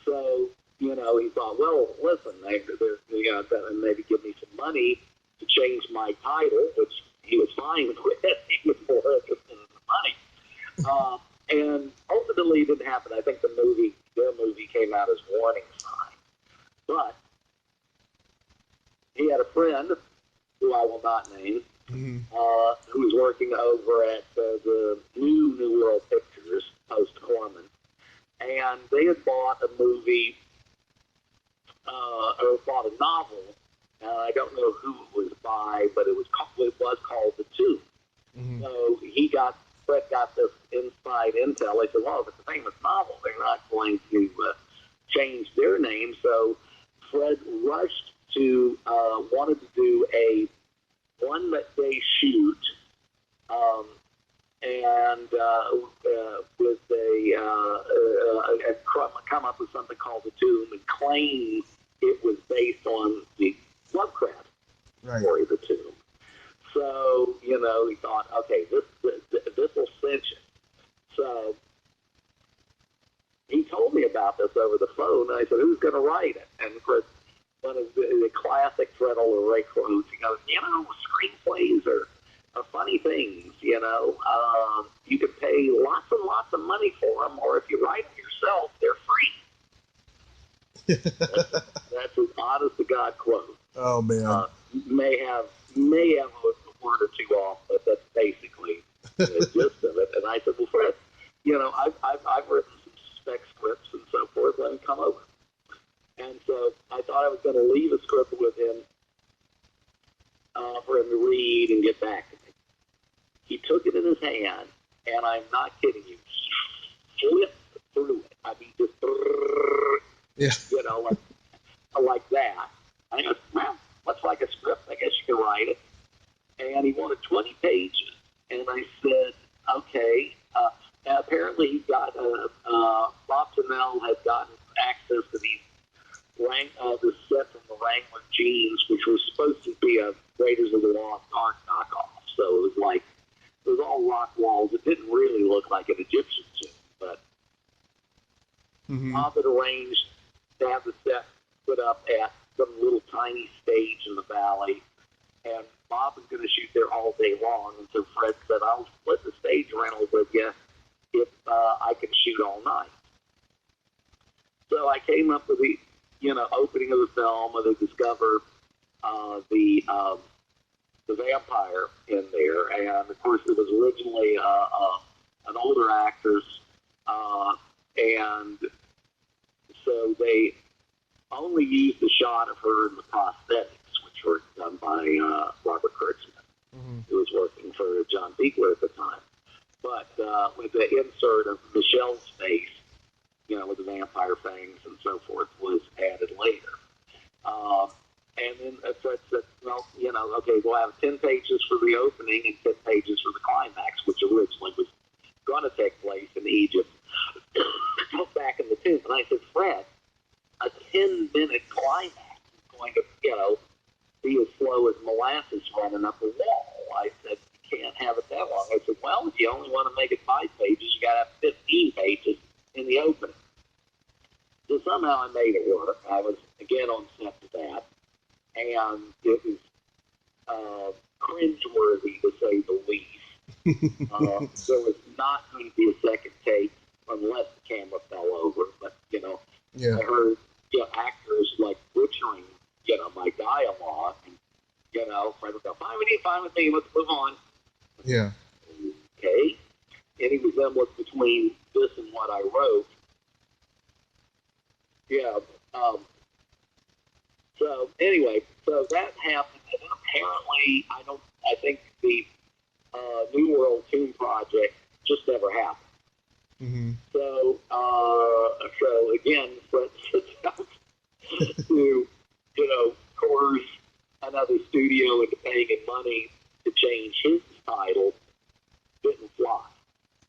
So, he thought, well, listen, they're maybe give me some money to change my title, which he was fine with. He was more interested in the money. And ultimately it didn't happen. I think their movie came out as Warning Sign. But he had a friend, who I will not name, who was working over at the New World Pictures, post-Corman. And they had bought a movie, or bought a novel. I don't know who it was by, but it was called The Tomb. So he got Fred got this inside intel. They said, well, if it's a famous novel, they're not going to change their name. So Fred rushed to, wanted to do a one-day shoot, and with come up with something called the Tomb and claim it was based on the Lovecraft story, the Tomb. So, he thought, okay, this will cinch it. So he told me about this over the phone, and I said, who's going to write it? And of course, one of the classic Fred Ray quotes, he goes, screenplays are funny things, you can pay lots and lots of money for them, or if you write them yourself, they're free. That's an honest-to-God quote. Oh, man. May have a word or two off, but that's basically the gist of it. And I said, well, Fred, I've written some spec scripts and so forth. Let him come over. And so I thought I was going to leave a script with him for him to read and get back to me. He took it in his hand, and I'm not kidding you. He flipped through it. I mean, just, like that. I go, well, looks like a script. I guess you can write it. And he wanted 20 pages. And I said, okay. Apparently he got, Bob Tennell had gotten access to these this set from the Wrangler jeans, which was supposed to be a Raiders of the Lost Ark knockoff. So it was all rock walls. It didn't really look like an Egyptian suit, but Bob had arranged to have the set put up at some little tiny stage in the valley, and Bob was going to shoot there all day long. And so Fred said, I'll split the stage rental with you if I can shoot all night. So I came up with the opening of the film, where they discover the vampire in there, and of course it was originally an older actress, and so they only used the shot of her in the prosthetics, which were done by Robert Kurtzman, who was working for John Beekler at the time. But with the insert of Michelle's face, with the vampire fangs and so forth, was added later. And then Fred said, well, okay, we'll have 10 pages for the opening and 10 pages for the climax, which originally was going to take place in Egypt, back in the tomb. And I said, Fred, a 10-minute climax is going to, be as slow as molasses running up a wall. I said, you can't have it that long. I said, well, if you only want to make it 5 pages, you got to have 15 pages in the opening. So somehow I made it work. I was, again, on set for that. And it was cringeworthy, to say the least. There was not going to be a second take unless the camera fell over. But, I heard actors like butchering, my dialogue. And, Fred would go, fine with me, let's move on. Yeah. Okay. Any resemblance between this and what I wrote. Yeah. So anyway, so that happened, and apparently, I think the New World Tomb project just never happened. Mm-hmm. So again, Fred sits out to, coerce another studio into paying him money to change his title. Didn't fly.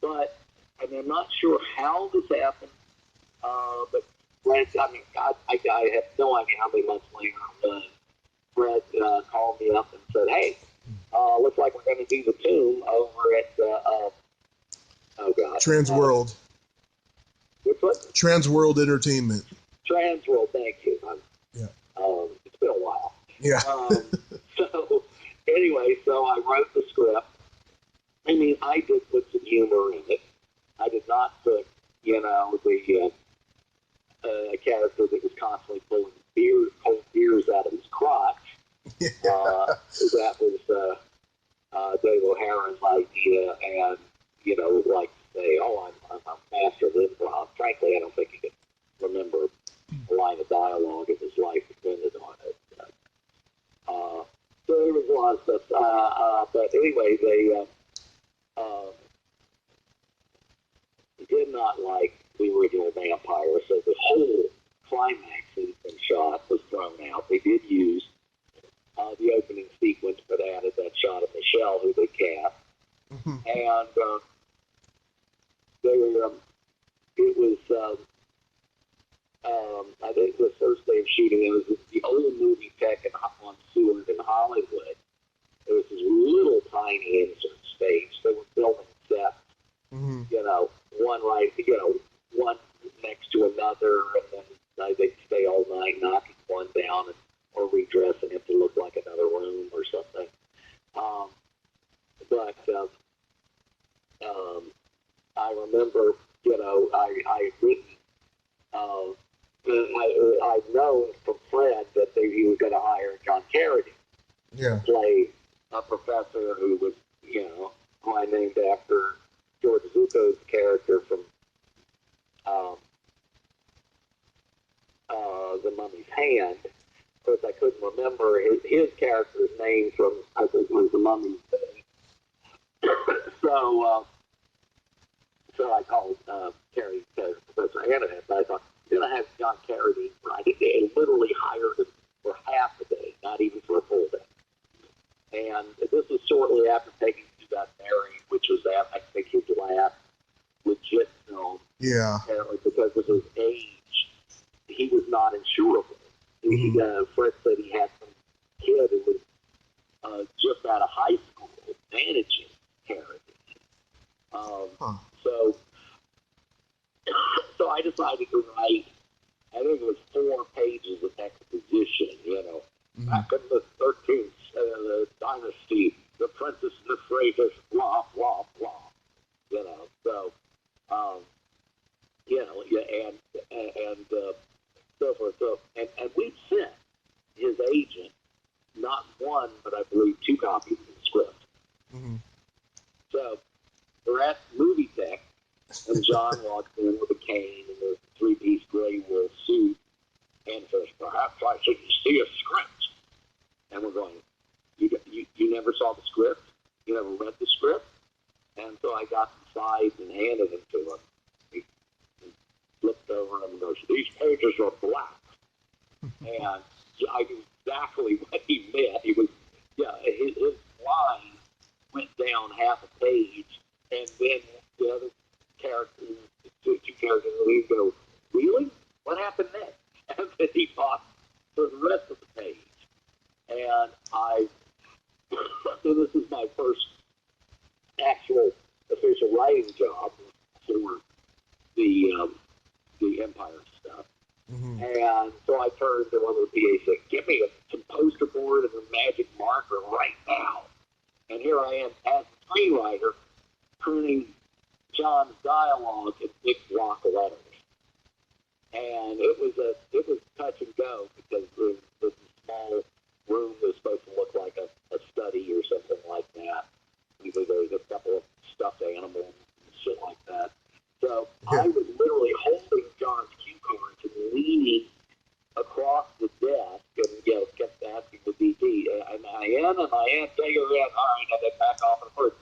But, and I'm not sure how this happened, but Fred, I have no idea how many months later, Fred called me up and said, hey, looks like we're going to do the Tomb over at, Transworld. Which one? Transworld Entertainment. Transworld, thank you. Yeah. It's been a while. Yeah. So, anyway, so I wrote the script. I mean, I did put some humor in it. I did not put, a character that was constantly pulling cold beers out of his crotch. Yeah. That was Dave O'Hara's idea, and, like to say, oh, I'm a master of improv. Frankly, I don't think he could remember a line of dialogue if his life depended on it. So there was a lot of stuff. But anyway, like the original vampire. So the whole climax has been shot, was thrown out. They did use the opening sequence, but added that shot of Michelle, who they cast. Mm-hmm. And it was, I think the first day of shooting, it was the old movie tech on Seward in Hollywood. It was this little tiny insert stage. They were building sets, Mm-hmm. one next to another, and then they'd stay all night knocking one down or redressing it to look like another room or something. But I remember, I had written, I'd known from Fred that he was going to hire John Carradine to play a professor who was, who I named after George Zucco's character from The Mummy's Hand. Of course, I couldn't remember his character's name from, I think it was The Mummy's Day. So I called Carrie Professor Hannah, and I thought, I'm going to have John Carradine. I think they literally hired him for half a day, not even for a full day. And this was shortly after Peggy Sue got married, which was, I think, his last legit film. Yeah. Apparently, because of his age, he was not insurable. Mm-hmm. Fred said he had some kid who was just out of high school managing Carradine. So I decided to write, I think it was 4 pages of exposition, Mm-hmm. back in the 13th dynasty, the Princess Euphrates, blah, blah, blah, so, and so forth. So, and we've sent his agent not one, but I believe 2 copies of the script. Mm-hmm. So we're at Movie Tech, and John walks in with a cane and a 3-piece gray wool suit and says, "Perhaps I should see a script." And we're going, you never saw the script? You never read the script? And so I got the sides and handed them to him. He flipped over them and goes, "These pages are black." And I knew exactly what he meant. He was, his line went down half a page, and then the other character, two characters, would go, "Really? What happened next?" And then he fought for the rest of the page. And so this is my first actual official writing job for the Empire stuff. Mm-hmm. And so I turned to one of the PAs and said, "Give me some poster board and a magic marker right now." And here I am as a screenwriter printing John's dialogue in big block letters. And it was touch and go, because it was a small room that was supposed to look like a study or something like that. There was a couple of stuffed animals and shit like that. So I was literally holding John's cue cards and leaning across the desk and kept asking the DP, "Am I in? Am I in? Say you're in. All right," and then back off and forth.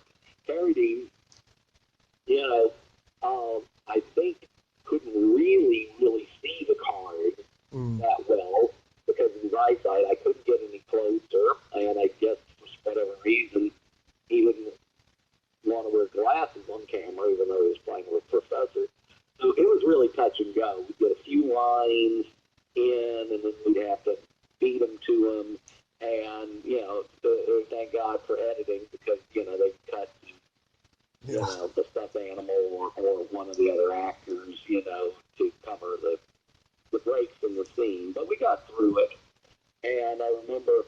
Carradine, I think couldn't really see the card that well because of his eyesight. I couldn't get any closer, and I guess for whatever reason he didn't want to wear glasses on camera, even though he was playing with a professor. So it was really touch and go. We'd get a few lines in, and then we'd have to feed them to him. And, thank God for editing, because, they cut, the stuffed animal or one of the other actors, to cover the breaks in the scene. But we got through it. And I remember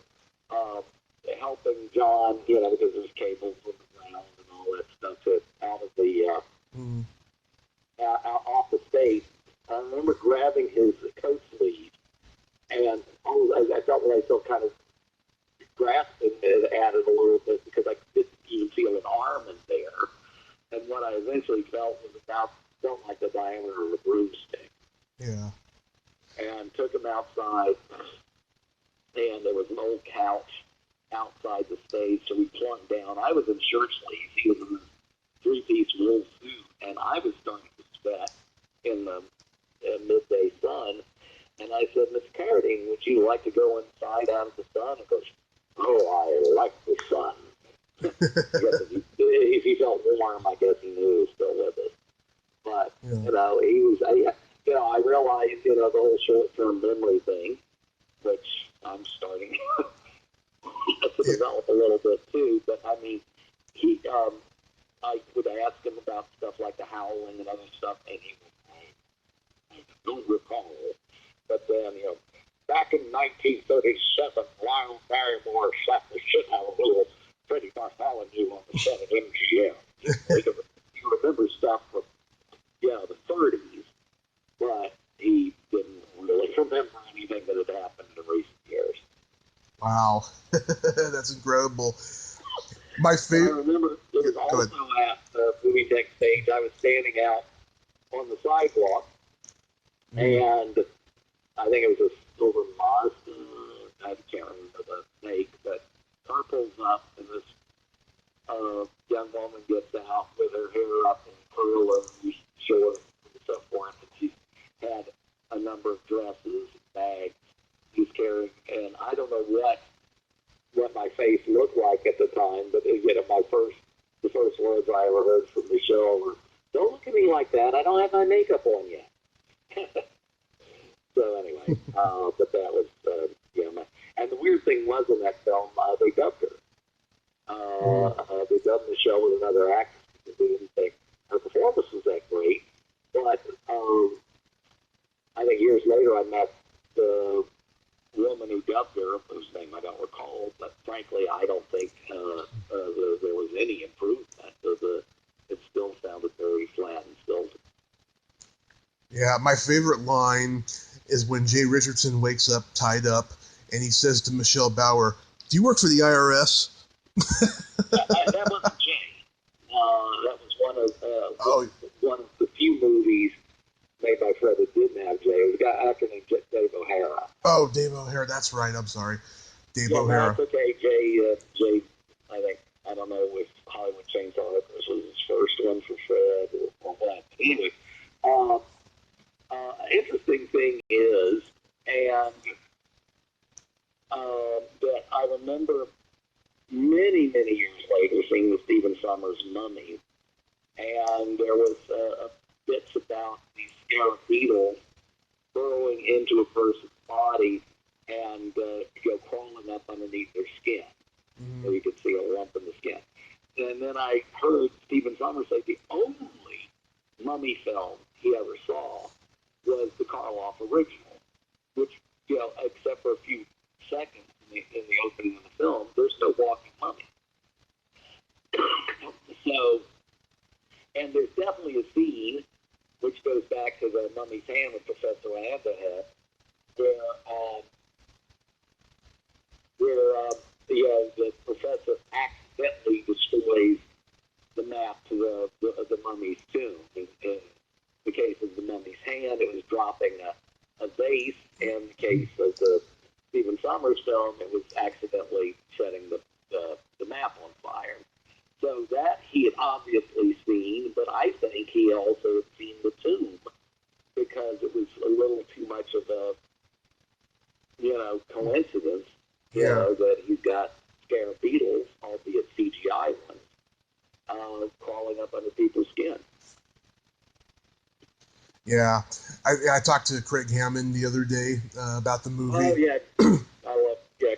helping John, because there's cables on the ground and all that stuff, out of the, off the stage. I remember grabbing his coat sleeve, and I felt myself kind of grasping it at it a little bit, because I didn't even feel an arm in there. And what I eventually felt felt like the diameter of a broomstick. Yeah. And took him outside, and there was an old couch outside the stage, so we plunked down. I was in shirt sleeves, he was in a 3-piece wool suit, and I was starting to sweat. in the midday sun. And I said, Miss Carradine, would you like to go inside out of the sun? And goes, oh, I like the sun. I guess if he felt warm, I guess he knew he was still with us. But, he was, I realized, the whole short-term memory thing, which I'm starting to develop a little bit too. But, I mean, I would ask him about stuff like the howling and other stuff, and he would say, I don't recall. But then, back in 1937, Lyle Barrymore shot the shit out of little Freddie Bartholomew on the set of MGM. You remember stuff from, the 30s, but he didn't really remember anything that had happened in recent years. Wow. That's incredible. My favorite. I remember it was also at the movie tech stage. I was standing out on the sidewalk, and I think it was a silver Mazda. I can't remember the make, but car pulls up, and this young woman gets out with her hair up in curlers, short, and so forth. And she had a number of dresses and bags she's carrying, and I don't know what my face looked like at the time, but the first words I ever heard from Michelle were, "Don't look at me like that. I don't have my makeup on yet." So anyway, but that was, and the weird thing was in that film, they dubbed her. They dubbed Michelle with another actress because they didn't think her performance was that great. But I think years later I met the woman who dubbed her, whose name I don't recall, but frankly I don't think there was any improvement. It still sounded very flat and stilted. Yeah, my favorite line is when Jay Richardson wakes up tied up and he says to Michelle Bauer, "Do you work for the IRS?" That wasn't Jay. That was one of the few movies made by Fred that didn't have Jay. It was a guy actor named Dave O'Hara. Oh, Dave O'Hara. That's right. I'm sorry. Dave O'Hara. That's okay. Jay, I don't know if Hollywood Chainsaw Hookers was his first one for Fred or what. But anyway, interesting thing is, and that I remember many, many years later seeing the Stephen Sommers Mummy, and there was bits about these scarab beetles burrowing into a person's body and crawling up underneath their skin, so you could see a lump in the skin. And then I heard Stephen Sommers say the only mummy film he ever saw was the Karloff original, which, except for a few seconds in the opening of the film, there's no walking mummy. So, and there's definitely a scene, which goes back to the mummy's hand with Professor Landa had, where the professor accidentally destroys the map to the mummy's tomb. In the case of the mummy's hand, it was dropping a vase. In the case of the Stephen Sommers film, it was accidentally setting the map on fire. So that he had obviously seen, but I think he also had seen the tomb because it was a little too much of a, coincidence, that he's got scarab beetles, albeit CGI ones, crawling up under people's skin. Yeah, I talked to Craig Hammond the other day about the movie. Oh, yeah.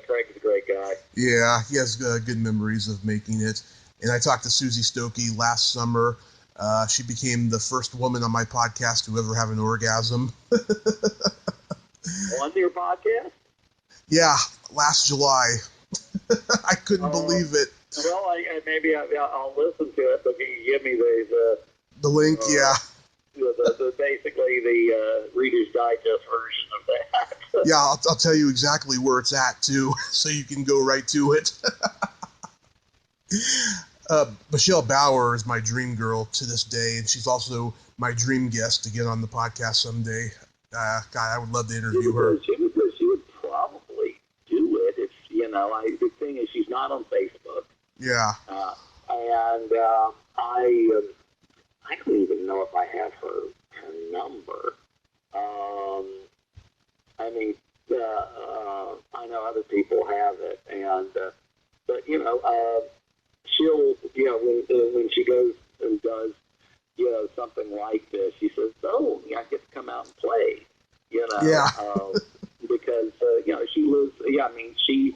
Craig's a great guy. Yeah, he has good memories of making it. And I talked to Susie Stokey last summer. She became the first woman on my podcast to ever have an orgasm. On your podcast? Yeah, last July. I couldn't believe it. Well, maybe I'll listen to it, but can you give me the link? Yeah. Basically the Reader's Digest version of that. Yeah, I'll tell you exactly where it's at, too, so you can go right to it. Michelle Bauer is my dream girl to this day, and she's also my dream guest to get on the podcast someday. God, I would love to interview her. She would probably do it. It's, the thing is she's not on Facebook. Yeah. And I don't even know if I have her number. I mean, I know other people have it, and but she'll when she goes and does something like this, she says, "Oh, yeah, I get to come out and play," Yeah. because she lives. Yeah, I mean, she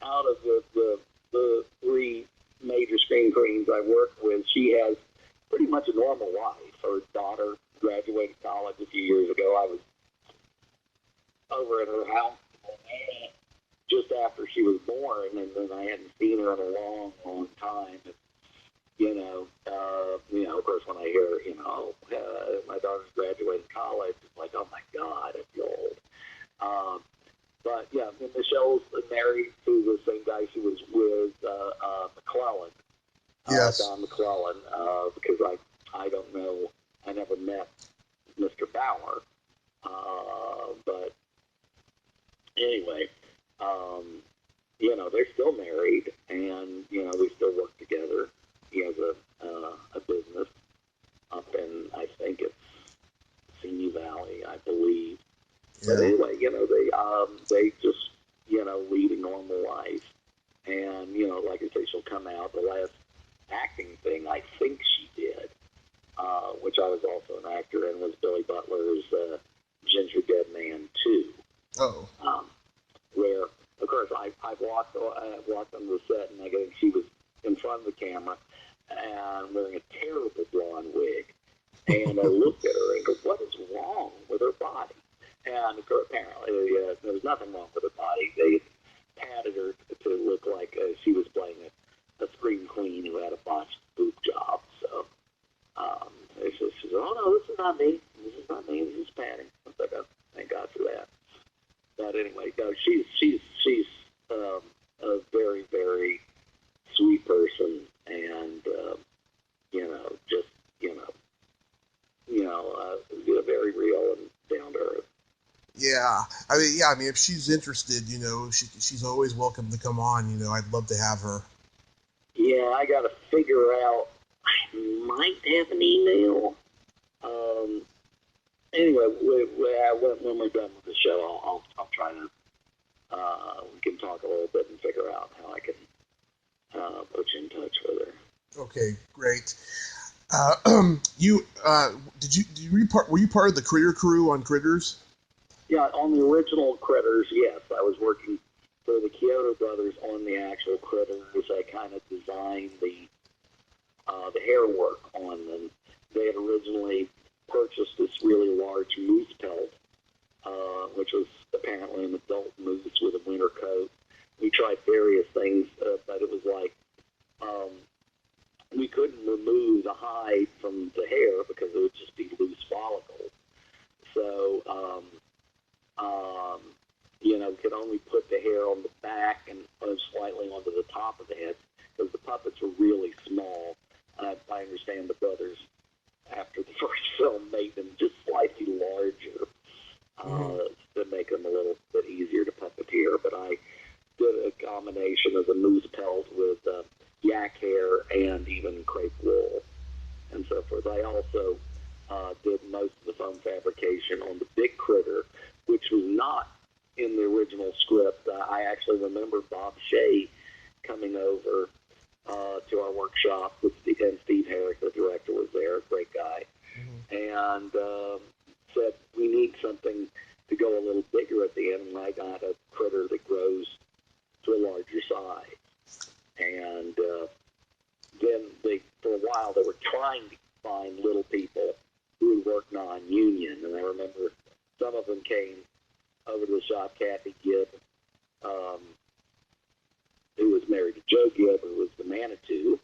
out of the three major screen queens I work with, she has pretty much a normal life. Her daughter graduated college a few years ago. I was over at her house just after she was born, and then I hadn't seen her in a long, long time. And, of course, when I hear, my daughter's graduated college, it's like, oh my God, I feel old. But yeah, and Michelle's married to the same guy she was with, McClellan. Yes. Don McClellan, because I don't know, I never met Mr. Bauer, but anyway, they're still married, and we still work together. He has a business up in, I think it's Simi Valley, I believe. Yeah. But anyway, they just lead a normal life, and like I say, she'll come out. The last acting thing I think she did, which I was also an actor in, was Billy Butler's Ginger Dead Man 2. Oh. Where, of course, I've walked on the set, and she was in front of the camera and wearing a terrible blonde wig. And I looked at her and go, what is wrong with her body? And of course, apparently, there was nothing wrong with her body. They padded her to look like she was playing a scream queen who had a botched boob job. So she said, oh, no, this is not me. This is not me. This is padding. I was like, oh, thank God for that. But anyway, she's a very, very sweet person, and just very real and down to earth. Yeah. I mean, if she's interested, she's always welcome to come on. I'd love to have her. Yeah, I got to figure out. I might have an email. Anyway, when we're done with the show, I'll try to. We can talk a little bit and figure out how I can put you in touch with her. Okay, great. Were you part of the Critter crew on Critters? Yeah, on the original Critters, yes. I was working for the Kyoto brothers on the actual Critters. I kind of designed the hair work on them. They had originally purchased this really large moose pelt, which was apparently an adult moose with a winter coat. We tried various things, but it was like we couldn't remove the hide from the hair because it would just be loose follicles. So, could only put the hair on the back and slightly onto the top of the head because the puppets were really small. I understand the brothers, after the first film, made them just slightly larger to make them a little bit easier to puppeteer. But I did a combination of the moose pelt with yak hair and even crepe wool and so forth. I also did most of the foam fabrication on the big critter, which was not in the original script. I actually remember Bob Shea coming over to our workshop with Steve Herrick, the director, was there, great guy, and said, we need something to go a little bigger at the end, and I got a critter that grows to a larger size. And then for a while, they were trying to find little people who would work non-union, and I remember some of them came over to the shop. Kathy Gibb, who was married to Joe Gibb, who was the Manitou,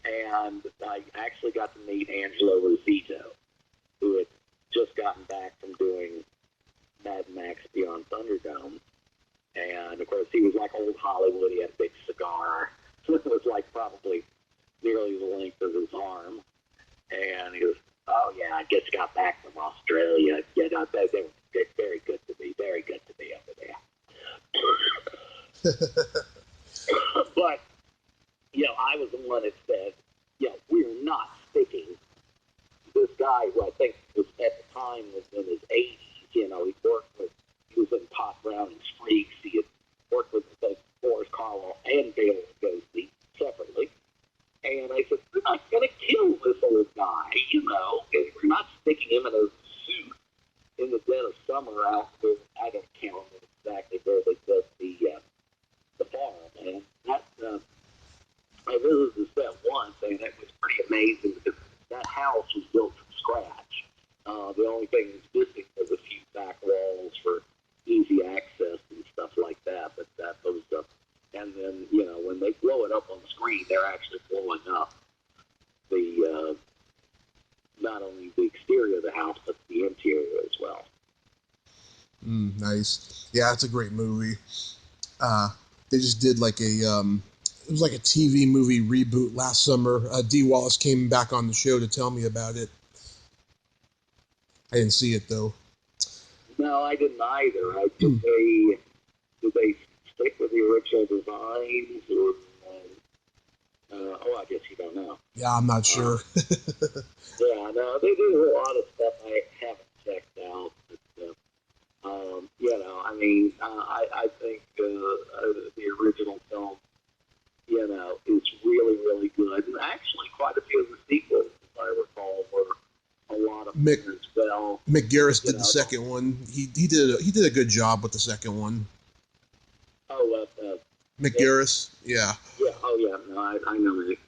and I actually got to meet Angelo Rosito, who had just gotten back from doing Mad Max Beyond Thunderdome. And, of course, he was like old Hollywood. He had a big cigar. It was like probably nearly the length of his arm. And he goes, oh, yeah, I just got back from Australia. They were very good to me, very good to me over there. But, I was the one that said, we're not sticking were out there. I don't count exactly where they built the farm, and that I visited the set once, and it was pretty amazing because that house was built from scratch. The only thing that's missing was a few back walls for easy access and stuff like that. But that was and then when they blow it up on the screen, they're actually blowing up the not only the exterior of the house but the interior as well. Nice. Yeah, it's a great movie. They just did like it was like a TV movie reboot last summer. Dee Wallace came back on the show to tell me about it. I didn't see it though. No, I didn't either. Did they stick with the original designs, or I guess you don't know. Yeah, I'm not sure. Yeah, no, they do a lot of stuff I haven't checked out. But, I mean, I think the original film, is really, really good. And actually, quite a few of the sequels, if I recall, were a lot of fun as well. Mick Garris did the second one. He did a good job with the second one. Oh, Mick Garris, yeah. Yeah. Oh, yeah. No, I know it.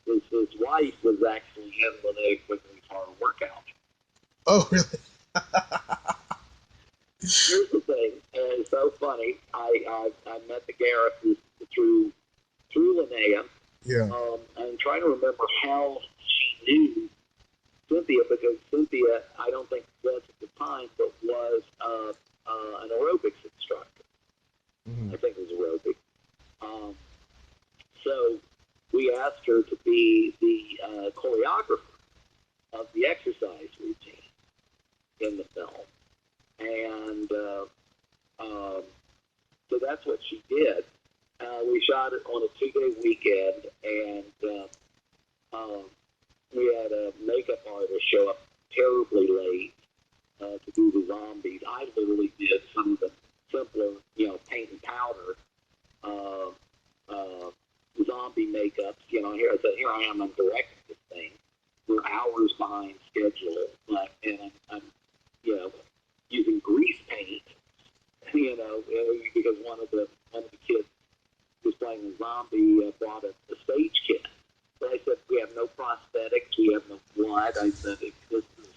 His wife was actually in Linnea Quigley's hard workout. Oh, really? Here's the thing, and it's so funny. I met the Garrises through Linnea. Yeah. I'm trying to remember how she knew Cynthia, because Cynthia, I don't think was at the time, but was an aerobics instructor. Mm-hmm. I think it was aerobic. So we asked her to be the choreographer of the exercise routine in the film. And so that's what she did. We shot it on a 2-day weekend, and we had a makeup artist show up terribly late to do the zombies. I literally did some of the simpler, paint and powder zombie makeups. Here I am, I'm directing this thing. We're hours behind schedule, and I'm using grease paint, because one of the kids was playing a zombie brought a stage kit. So I said, we have no prosthetics, we have no blood. I said, if this is,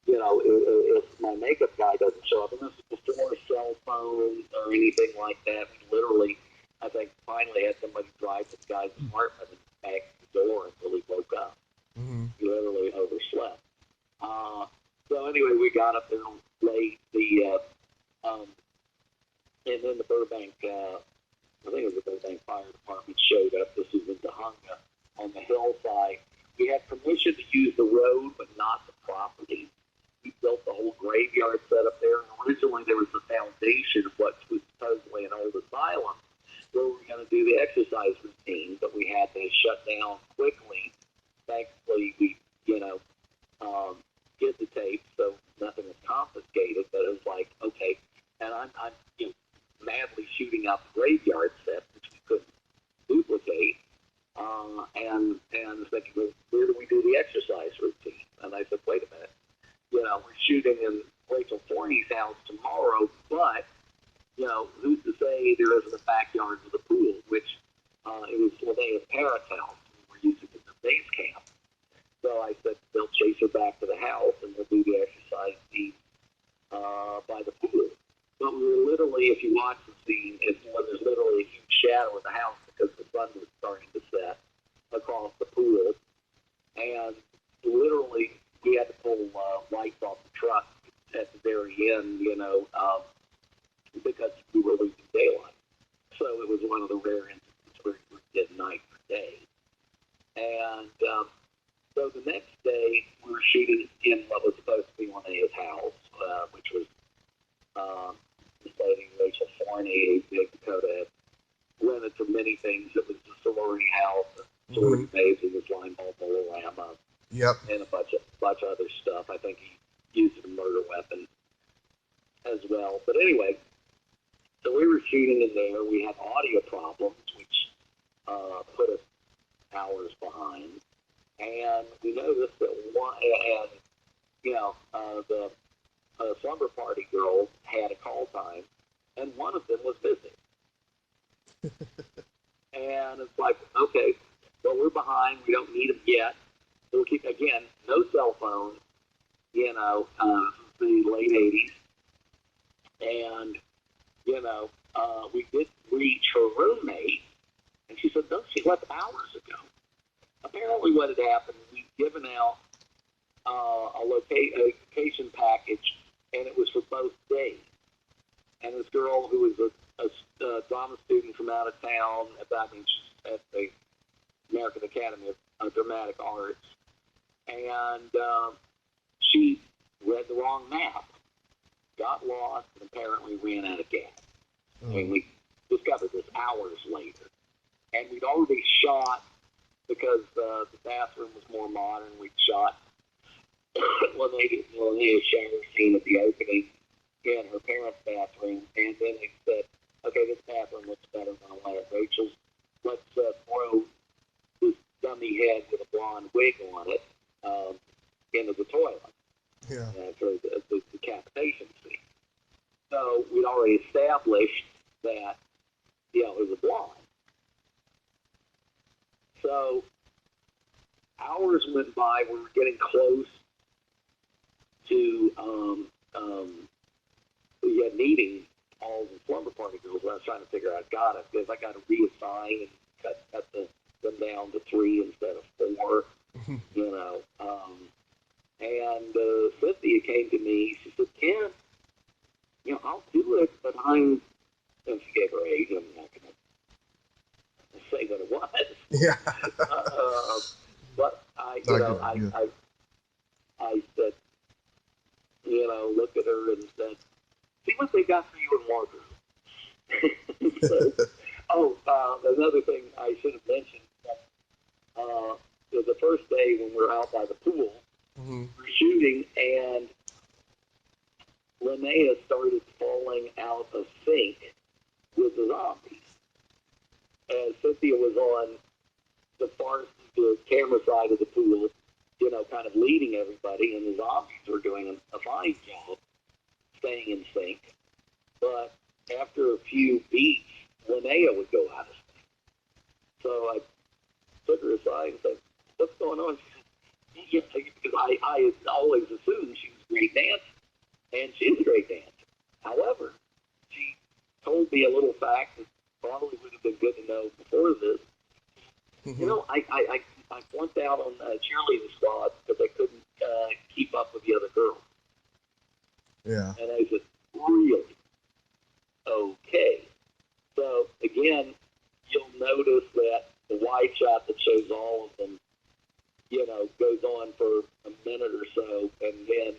if my makeup guy doesn't show up, and this is before cell phones or anything like that, we literally, I think, finally had somebody drive to the guy's apartment and bang the door until he woke up. Mm-hmm. He literally overslept. So anyway, we got up there late. And then the Burbank, I think it was the Burbank Fire Department showed up. This was in Dahunga on the hillside. We had permission to use the road, but not the property. We built the whole graveyard set up there. And originally, there was a foundation of what was supposedly an old asylum where we were going to do the exercise routine, but we had to shut down quickly. Thankfully, we, get the tape, so nothing was confiscated. But it was like, okay, and I'm madly shooting out the graveyard set, which we couldn't duplicate. And thinking, well, where do we do the exercise routine? And I said, wait a minute, we're shooting in Rachel Forney's house tomorrow, but who's to say there isn't a backyard with a pool, which it was Linnea's parents' house. We were using it as a base camp. So I said, they'll chase her back to the house, and we'll do the exercise scene by the pool. But we were literally, if you watch the scene, there's literally a huge shadow of the house because the sun was starting to set across the pool. And literally, we had to pull lights off the truck at the very end, because we were losing daylight. So it was one of the rare instances where we did night for day. And so the next day, we were shooting in what was supposed to be Linnea's house, which was this lady, Rachel Forney, Big Dakota, had rented for many things. It was a sorority house, a sorority bathing, a slime ball bolorama, and a bunch of other stuff. I think he used a murder weapon as well. But anyway, so we were shooting in there. We had audio problems, which put us hours behind. And we noticed that the slumber party girls had a call time, and one of them was missing. And it's like, okay, well, we're behind. We don't need them yet. So we'll keep, again, no cell phone, the late 80s. And, we did reach her roommate, and she said, no, she left hours ago. Apparently what had happened, we'd given out a location package, and it was for both days. And this girl who was a drama student from out of town, she's at the American Academy of Dramatic Arts, and she read the wrong map, got lost, and apparently ran out of gas. And we discovered this hours later. And we'd already shot, because the bathroom was more modern, we'd shot Linnea's shower scene at the opening in her parents' bathroom, and then they said, okay, this bathroom looks better than Rachel's. Let's throw this dummy head with a blonde wig on it into the toilet for the decapitation scene. So we'd already established that, it was a blonde. So hours went by. We were getting close to meeting all the slumber party girls. I was trying to figure out, because I got to reassign and cut them down to 3 instead of 4. And Cynthia came to me. She said, Ken, I'll do it, but and she gave her age. I'm not going to say what it was. Yeah. But I said, looked at her and said, see what they got for you in wardrobe. Another thing I should have mentioned, was the first day when we were out by the pool, we're shooting, and Linnea started falling out of sync with the zombies. And Cynthia was on the camera side of the pool, kind of leading everybody, and the zombies were doing a fine job staying in sync. But after a few beats, Linnea would go out of sync. So I took her aside and said, what's going on? She said, because I had always assumed she was a great dancer, and she's a great dancer. However, she told me a little fact that probably would have been good to know before this. I flunked out on cheerleading squad because I couldn't keep up with the other girls. Yeah. And I said, really? Okay. So, again, you'll notice that the wide shot that shows all of them, goes on for a minute or so, and then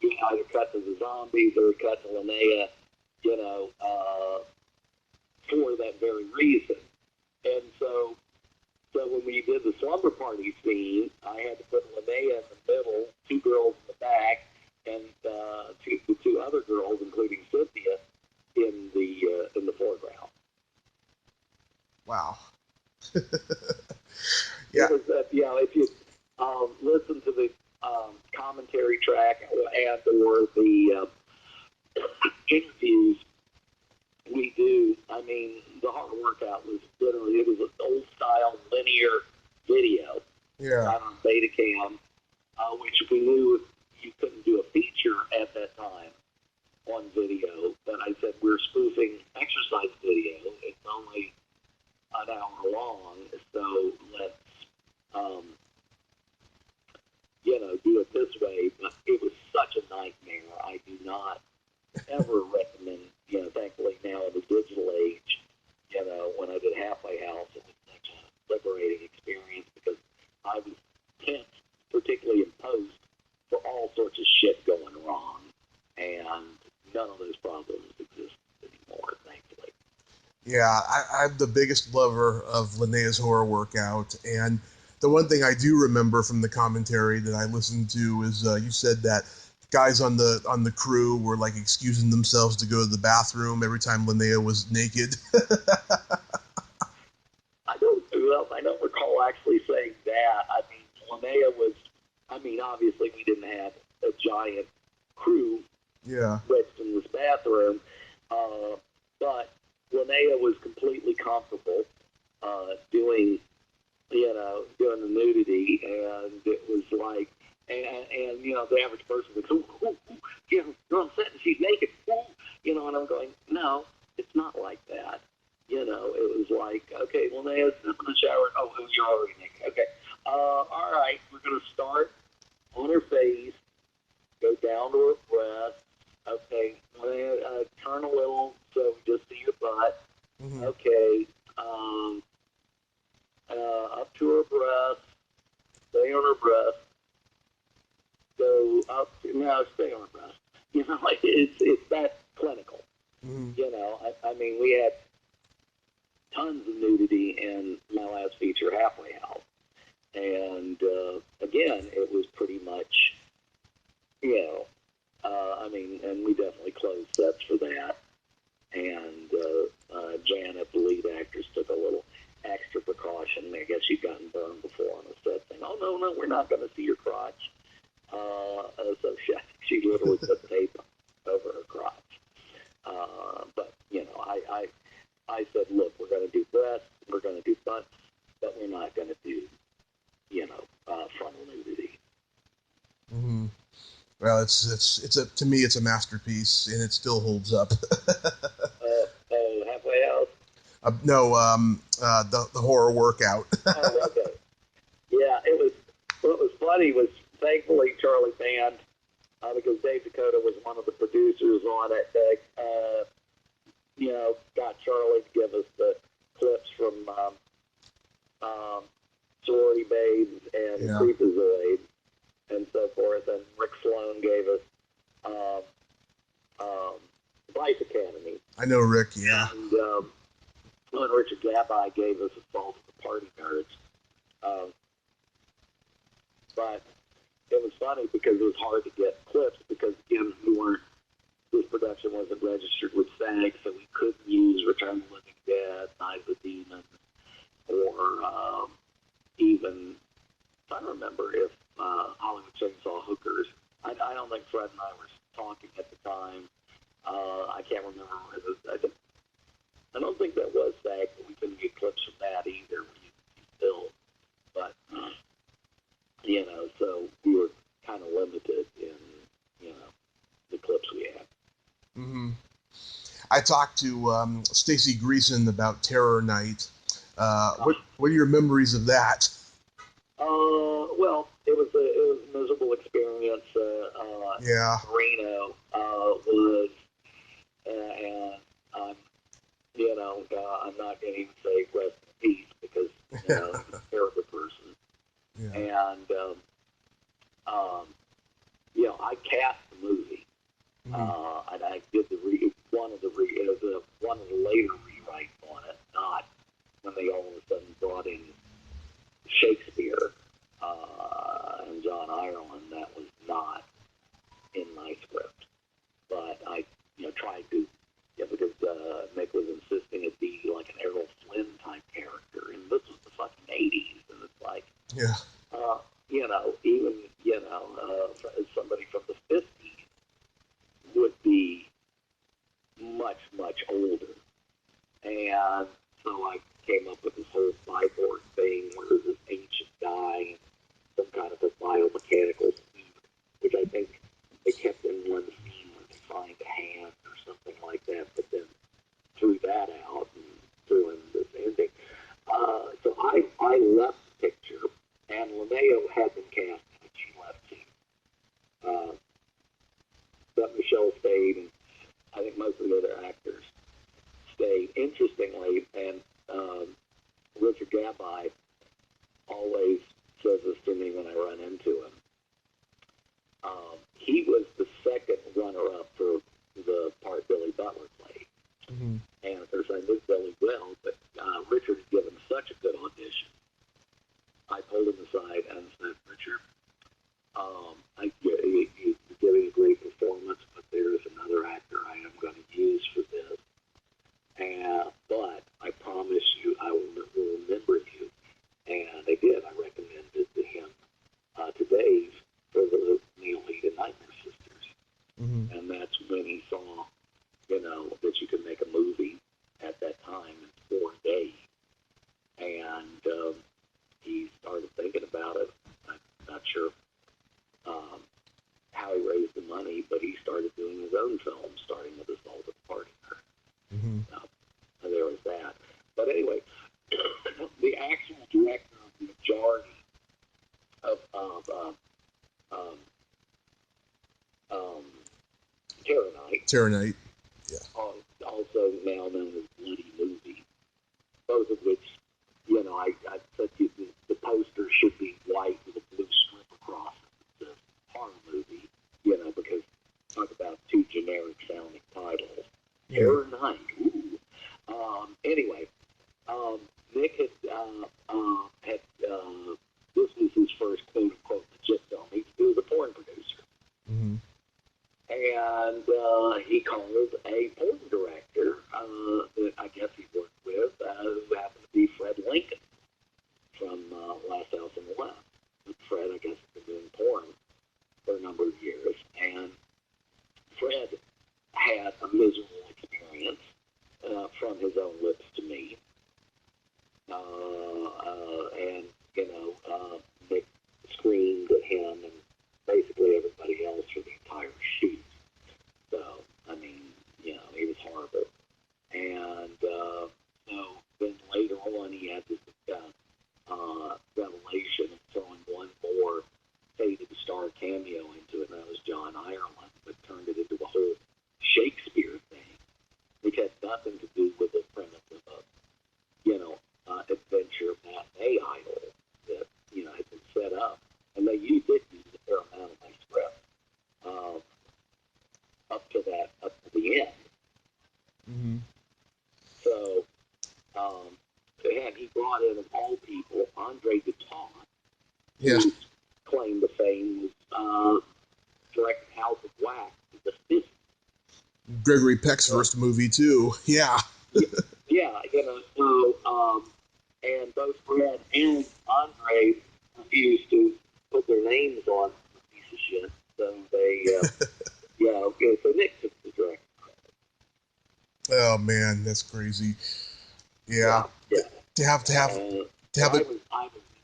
you either cut to the zombies or cut to Linnea, for that very reason. And so when we did the slumber party scene, I had to put Linnea in the middle, 2 girls in the back, and two other girls, including Cynthia, in the foreground. Wow. Yeah. If you listen to the commentary track and or the interviews we do, the hard workout was literally, it was an old style linear video. Yeah. On Betacam, which we knew you couldn't do a feature at that time on video, but I said we're spoofing exercise video. It's only an hour long, so let's do it this way. But it was such a nightmare. I do not ever recommend, thankfully now in the digital age, when I did Halfway House, it was such a liberating experience because I was tense, particularly in post, for all sorts of shit going wrong, and none of those problems exist anymore, thankfully. Yeah, I'm the biggest lover of Linnea's horror workout, and the one thing I do remember from the commentary that I listened to is you said that guys on the crew were like excusing themselves to go to the bathroom every time Linnea was naked. I don't recall actually saying that. Linnea was, obviously we didn't have a giant crew Yeah. switched in this bathroom. But Linnea was completely comfortable doing the nudity, and it was like, and the average person would go, you're on set and she's naked, and I'm going, no, it's not like that. It was like, okay, Linnea's in the shower. Oh, you're already naked. Okay. All right, we're going to start on her face, go down to her breast. Okay, turn a little so we just see your butt. Mm-hmm. Okay, up to her breast, stay on her breast, go up to, no, stay on her breast. It's that clinical. Mm-hmm. I mean, we had tons of nudity in my last feature, Halfway House. And again, it was pretty much, and we definitely closed sets for that. And Janet, the lead actress, took a little extra precaution. I guess she'd gotten burned before on a set, saying, "Oh no, we're not going to see your crotch." So she literally put tape over her crotch. But I said, "Look, we're going to do breasts, we're going to do butts, but we're not going to do frontal nudity." Mm-hmm. Well, to me, it's a masterpiece, and it still holds up. Halfway House. No, the horror workout. Oh, okay. Yeah, what was funny was, thankfully, Charlie Band, because Dave Dakota was one of the producers on it, got Charlie to give us the clips from Sorority Babes and Creepazoid and so forth, and Rick Sloan gave us Vice Academy. I know Rick, yeah. And Richard Gabby gave us Assault of the Party Nerds. But it was funny because it was hard to get clips because, again, this production wasn't registered with SAG, so we couldn't use Return of the Living Dead, Night of the Demon, or even, I don't remember if Hollywood Chainsaw Hookers. I don't think Fred and I were talking at the time. I can't remember. I don't think that was SAG, but we couldn't get clips from that either. We used Bill. But, so we were kind of limited in, the clips we had. Mm-hmm. I talked to Stacy Greason about Terror Night. What are your memories of that? Well, it was a miserable experience. Yeah. Reno was, and I'm not going to even say rest in peace because he's a terrible person. Yeah. And I cast the movie. Mm-hmm. And I did one of the later rewrites on it, not when they all of a sudden brought in Shakespeare and John Ireland. That was not in my script, but I tried to, because Mick was insisting it be like an Errol Flynn type character, and this was the fucking 80s, and it's like, yeah, even somebody from the 50s would be much, much older. And so I came up with this whole cyborg thing where there's this ancient guy, some kind of a biomechanical suit, which I think they kept in one scene where they find a hand or something like that, but then threw that out and threw in this ending. So I left the picture, and Linnea had been cast, and she left too. But Michelle stayed, and I think most of the other actors stayed. Interestingly, and Richard Gabby always says this to me when I run into him. He was the second runner-up for the part Billy Butler played. Mm-hmm. And of course, I knew Billy well, but Richard had given such a good audition. I pulled him aside and said, "Richard, you're giving a great performance, but there's another actor I am going to use for this. But I promise you, I will remember you." And I did. I recommended to him to Dave for the male lead in Nightmare Sisters. Mm-hmm. And that's started doing his own films, starting with Assault at the Party. Mm-hmm. And there was that. But anyway, the actual director of the majority of Terranite. Yeah. Also now known as Bloody Movie, both of which, I said the poster should be white with a blue strip across it. It's a horror movie, because talk about two generic sounding titles. Terror Night. Ooh. Anyway, Nick had this was his first quote unquote legit film. He was a porn producer. Mm-hmm. And he called a porn director that I guess he worked with, who happened to be Fred Lincoln from Last House on the Left. Fred, I guess, had been doing porn for a number of years, and Fred had a miserable experience from his own lips to me. And, Nick screamed at him and basically everybody else for the entire shoot. So, I mean, he was horrible. And so then later on, he had this revelation of throwing one more faded star cameo into it, and that was John Ireland, but turned it into a whole Shakespeare thing, which had nothing to do with the premise of a, adventure matinee idol that, had been set up. And they did use a fair amount of my script up to the end. Mm-hmm. So, and he brought in, of all people, Andre Guitar, whose claim to fame was directing House of Wax in the 50s. Gregory Peck's first movie, too. Yeah. Yeah, so, and both Fred and Andre refused to put their names on the piece of shit. So they, so Nick took the director. Oh man, that's crazy. Yeah. To have I was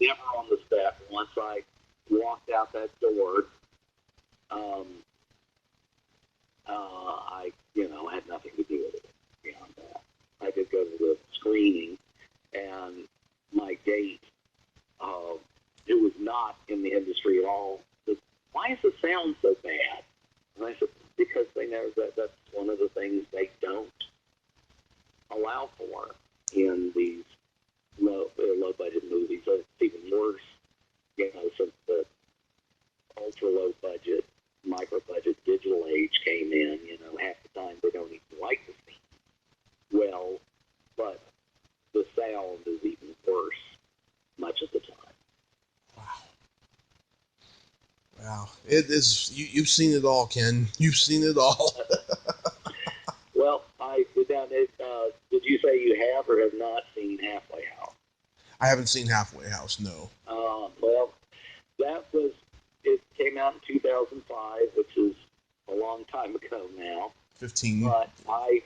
never on the set. Once I walked out that door, I had nothing to do with it beyond that. I did go to the screening, and my date, it was not in the industry at all. Said, why is the sound so bad? And I said, because they know that's one of the things they don't allow for in these low budget movies. So it's even worse, since the ultra low budget, micro budget digital age came in. Half the time they don't even like the scene well, but the sound is even worse much of the time. Wow. It is. You've seen it all, Ken. You've seen it all. Well, I did down. Did you say you have or have not seen Halfway House? I haven't seen Halfway House. No. Well, it came out in 2005, which is a long time ago now. 15. But I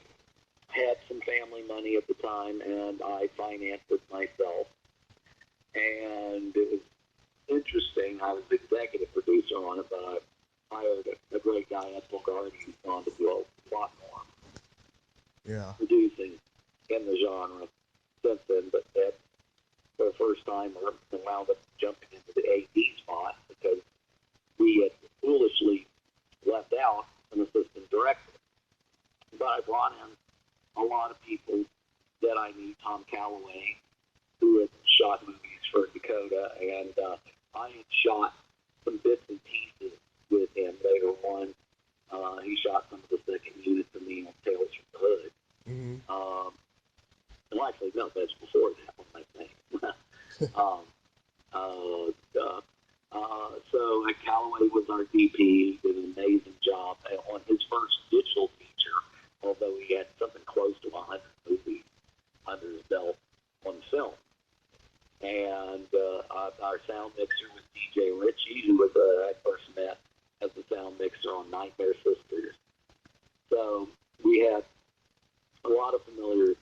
had some family money at the time, and I financed it myself. And it was interesting. I was executive producer on it, but I hired a great guy, Ethel Gardy, who's gone to do a lot more producing in the genre since then. But that, for the first time, I wound up jumping into the AD spot because we had foolishly left out an assistant director. But I brought in a lot of people that I knew, Tom Calloway, who had shot movies for Dakota, and I had shot some bits and pieces with him later on. He shot some of the second unit for me on Tales from the Hood. Mm-hmm. Well, actually, no, that's before that one, I think. So Calloway was our DP. He did an amazing job on his first digital feature, although he had something close to 100 movies under his belt on film. And our sound mixer was DJ Ritchie, who was I first met as the sound mixer on Nightmare Sisters. So we had a lot of familiar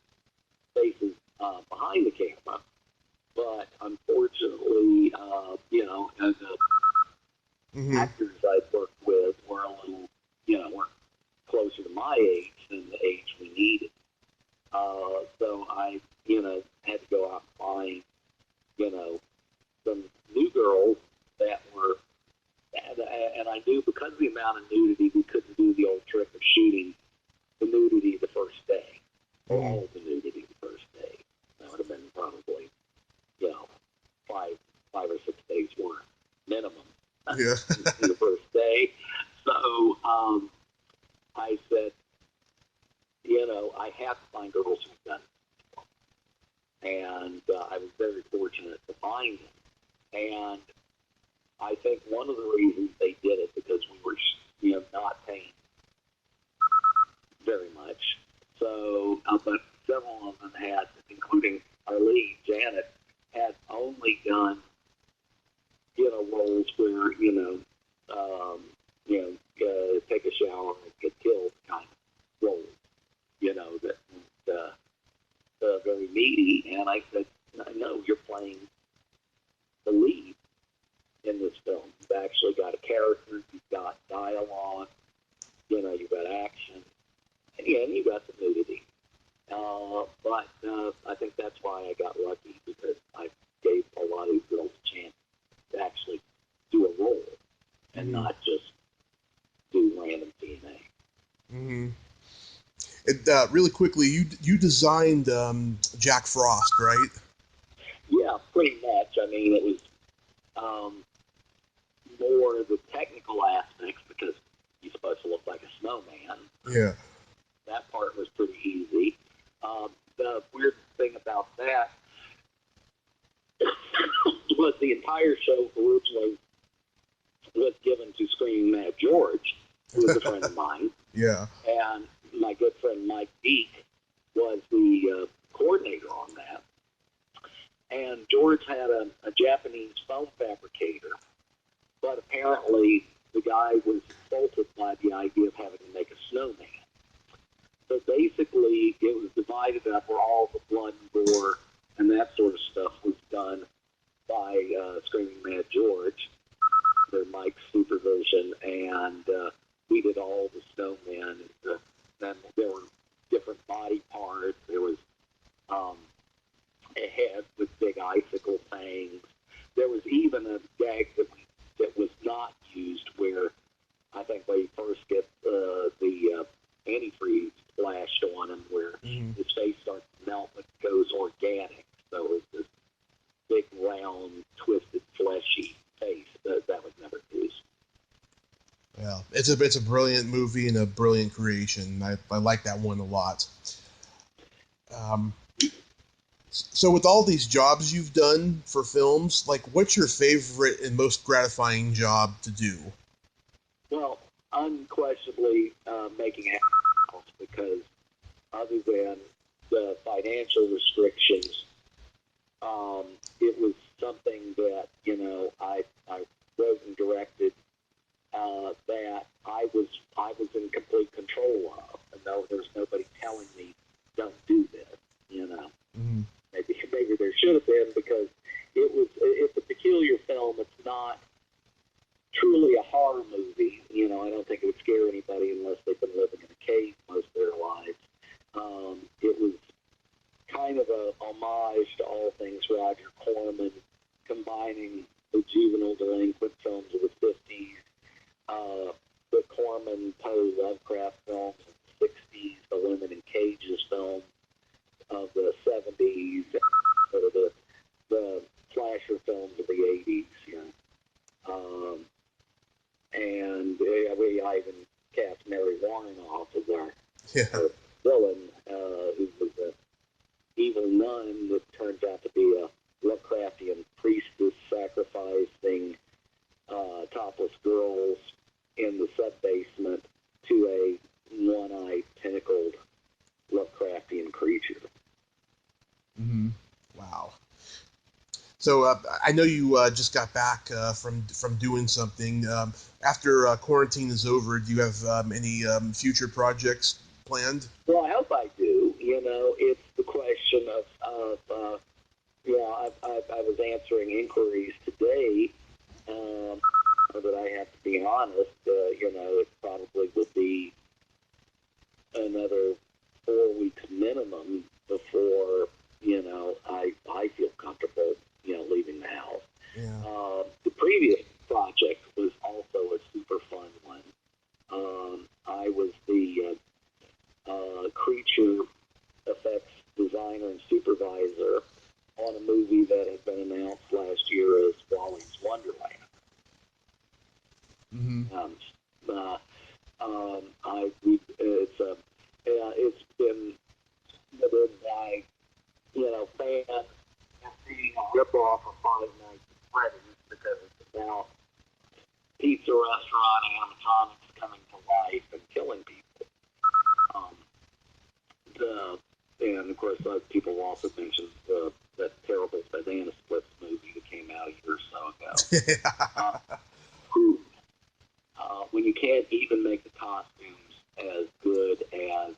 faces behind the camera, but unfortunately, as the actors I'd worked with were a little weren't closer to my age than the age we needed. So I, had to go out and find, some new girls that were, and I knew because of the amount of nudity, we couldn't do the old trick of shooting the nudity the first day, or all of the nudity the first day. That would have been probably, 5 or 6 days worth minimum in the first day. So I said, I have to find girls who've done it. And I was very fortunate to find them. And I think one of the reasons they did it because we were, not paying very much. So, but several of them had, including our lead, Janet, had only done, roles where, take a shower and get killed kind of roles, that very meaty. And I said, no, you're playing the lead in this film. You've actually got a character, you've got dialogue, you've got action, and you've got the nudity. But I think that's why I got lucky, because I gave a lot of these girls a chance to actually do a role and not just do random DNA. Mm-hmm. And, really quickly, you designed Jack Frost, right? Yeah, pretty much. I mean, it was more the technical aspects, because he's supposed to look like a snowman. Yeah. That part was pretty easy. The weird thing about that was the entire show originally was given to Screaming Mad George, who was a friend of mine. Yeah. And my good friend Mike Beek was the coordinator on that. And George had a Japanese foam fabricator, but apparently the guy was insulted by the idea of having to make a snowman. So basically, it was divided up where all the blood and gore and that sort of stuff was done by Screaming Mad George, under Mike's supervision, and we did all the snowmen. Then there were different body parts. There was a head with big icicle fangs. There was even a gag that was not used, where I think when you first get the antifreeze splashed on him, where his face starts to melt but goes organic. So it's this big, round, twisted, fleshy face that was never used. Yeah, it's a brilliant movie and a brilliant creation. I like that one a lot. So with all these jobs you've done for films, like, what's your favorite and most gratifying job to do? Well, unquestionably making house, because other than the financial restrictions, it was something that, I wrote and directed that I was in complete control of. And no, there's nobody telling me, don't do this, Mm-hmm. Maybe there should have been, because it's a peculiar film. It's not truly a horror movie. I don't think it would scare anybody unless they've been living in a cave most of their lives. It was kind of a homage to all things Roger Corman, combining the juvenile delinquent films of the 50s, the Corman Poe Lovecraft films of the 60s, the Women in Cages films of the 70s, sort of the slasher films of the 80s. And I even cast Mary Warren off as our villain, who was an evil nun that turns out to be a Lovecraftian priestess sacrificing topless girls in the sub-basement to a one-eyed, tentacled Lovecraftian creature. Mm-hmm. Wow. So I know you just got back from doing something. After quarantine is over, do you have any future projects planned? Well, I hope I do. It's the question of I was answering inquiries today but I have to be honest, it probably would be another 4 weeks minimum before, I feel comfortable, leaving the house. Yeah. The previous project was also a super fun one. I was the creature effects designer and supervisor on a movie that had been announced last year as Wally's Wonderland. Mm-hmm. It's been submitted by fans being a ripoff of Five Nights at Freddy's because it's about pizza restaurant animatronics coming to life and killing people. And of course, people also mentioned that terrible Banana Splits movie that came out a year or so ago. When you can't even make the costumes as good as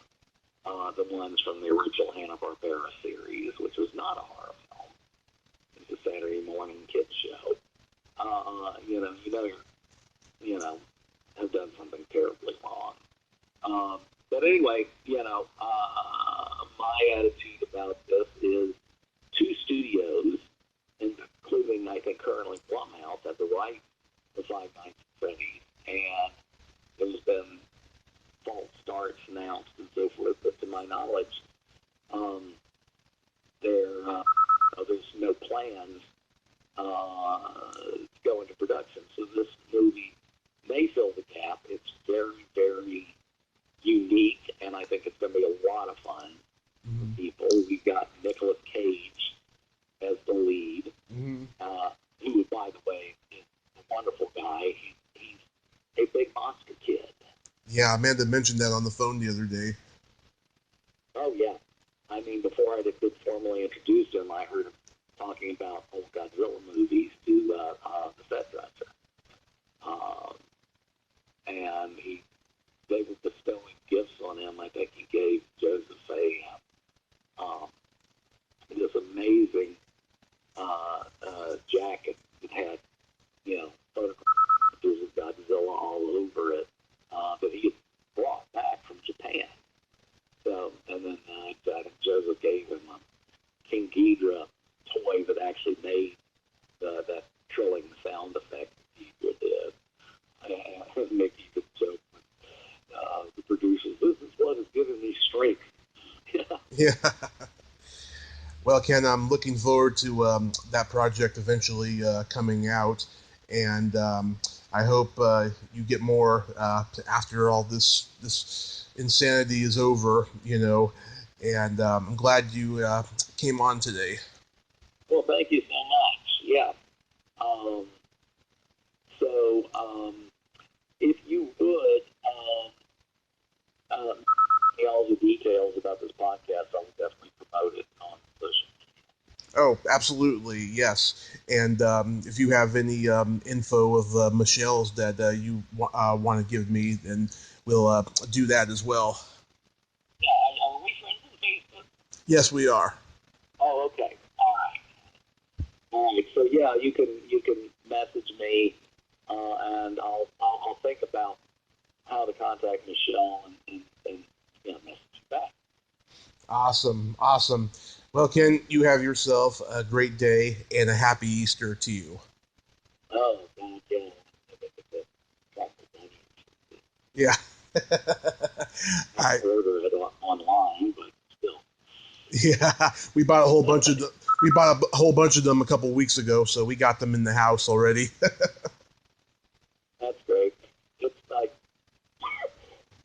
the ones from the original Hanna-Barbera series, which was not a horror film. It's a Saturday morning kids show. Have done something terribly wrong. But anyway, my attitude about this is 2 studios, including, I think, currently Blumhouse, have the right to Five Nights at Freddy's, and there's been false starts announced and so forth, but to my knowledge, there's no plans to go into production. So this movie may fill the gap. It's very, very unique, and I think it's going to be a lot of fun for people. We've got Nicolas Cage as the lead, who, by the way, is a wonderful guy. He's a big monster kid. Yeah, Amanda mentioned that on the phone the other day. Oh, yeah. I mean, before I could formally introduce him, I heard him talking about old Godzilla movies to the set dresser. And they were bestowing gifts on him. I think he gave Joseph this amazing jacket that had, photographs of Godzilla all over it that he had brought back from Japan. So, and then I think Joseph gave him a King Ghidorah toy that actually made that trilling sound effect that Ghidorah did. And Mickey could joke with the producers, this is what has given me strength. Yeah. Well, Ken, I'm looking forward to that project eventually coming out, and I hope you get more after all this insanity is over, and I'm glad you came on today. Well, thank you so much. Yeah. If you would, all the details about this podcast, I will definitely promote it on social media. Oh, absolutely, yes. And if you have any info of Michelle's that you want to give me, then we'll do that as well. Yeah, are we friends on Facebook? Yes, we are. Oh, okay. All right. So yeah, you can message me, and I'll think about how to contact Michelle and message you back. Awesome. Well, Ken, you have yourself a great day and a happy Easter to you. Oh, God, yeah. I ordered it online, but still. Yeah, we bought a whole bunch of them a couple weeks ago, so we got them in the house already. That's great. It's like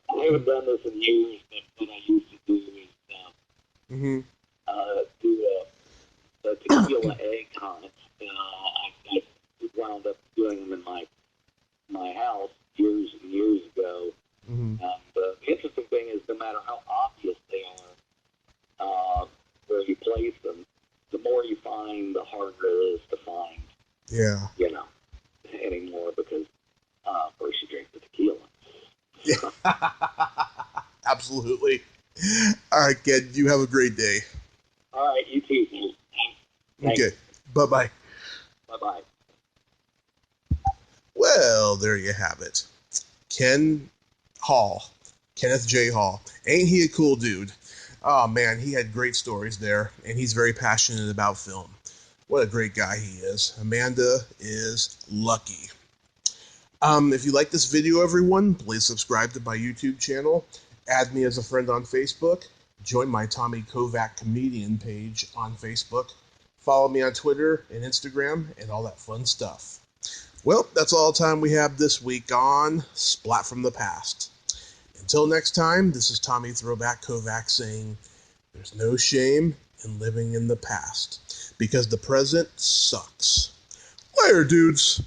I haven't done this in years, but what I used to do is do a tequila egg hunt. I wound up doing them in my house years and years ago. Mm-hmm. And the interesting thing is, no matter how obvious they are, where you place them, the more you find, the harder it is to find. Yeah. Anymore because first you drink the tequila. Yeah. Absolutely. All right, Ken, you have a great day. All right, you too, man. Thanks. Okay. Bye-bye. Bye-bye. Well, Well, there you have it. Kenneth J. Hall. Ain't he a cool dude? Oh man, he had great stories there, and he's very passionate about film. What a great guy he is. Amanda is lucky. If you like this video, everyone, please subscribe to my YouTube channel, add me as a friend on Facebook, join my Tommy Kovac comedian page on Facebook, follow me on Twitter and Instagram, and all that fun stuff. Well, that's all the time we have this week on Splat from the Past. Until next time, this is Tommy Throwback Kovac saying, there's no shame in living in the past, because the present sucks. Later, dudes.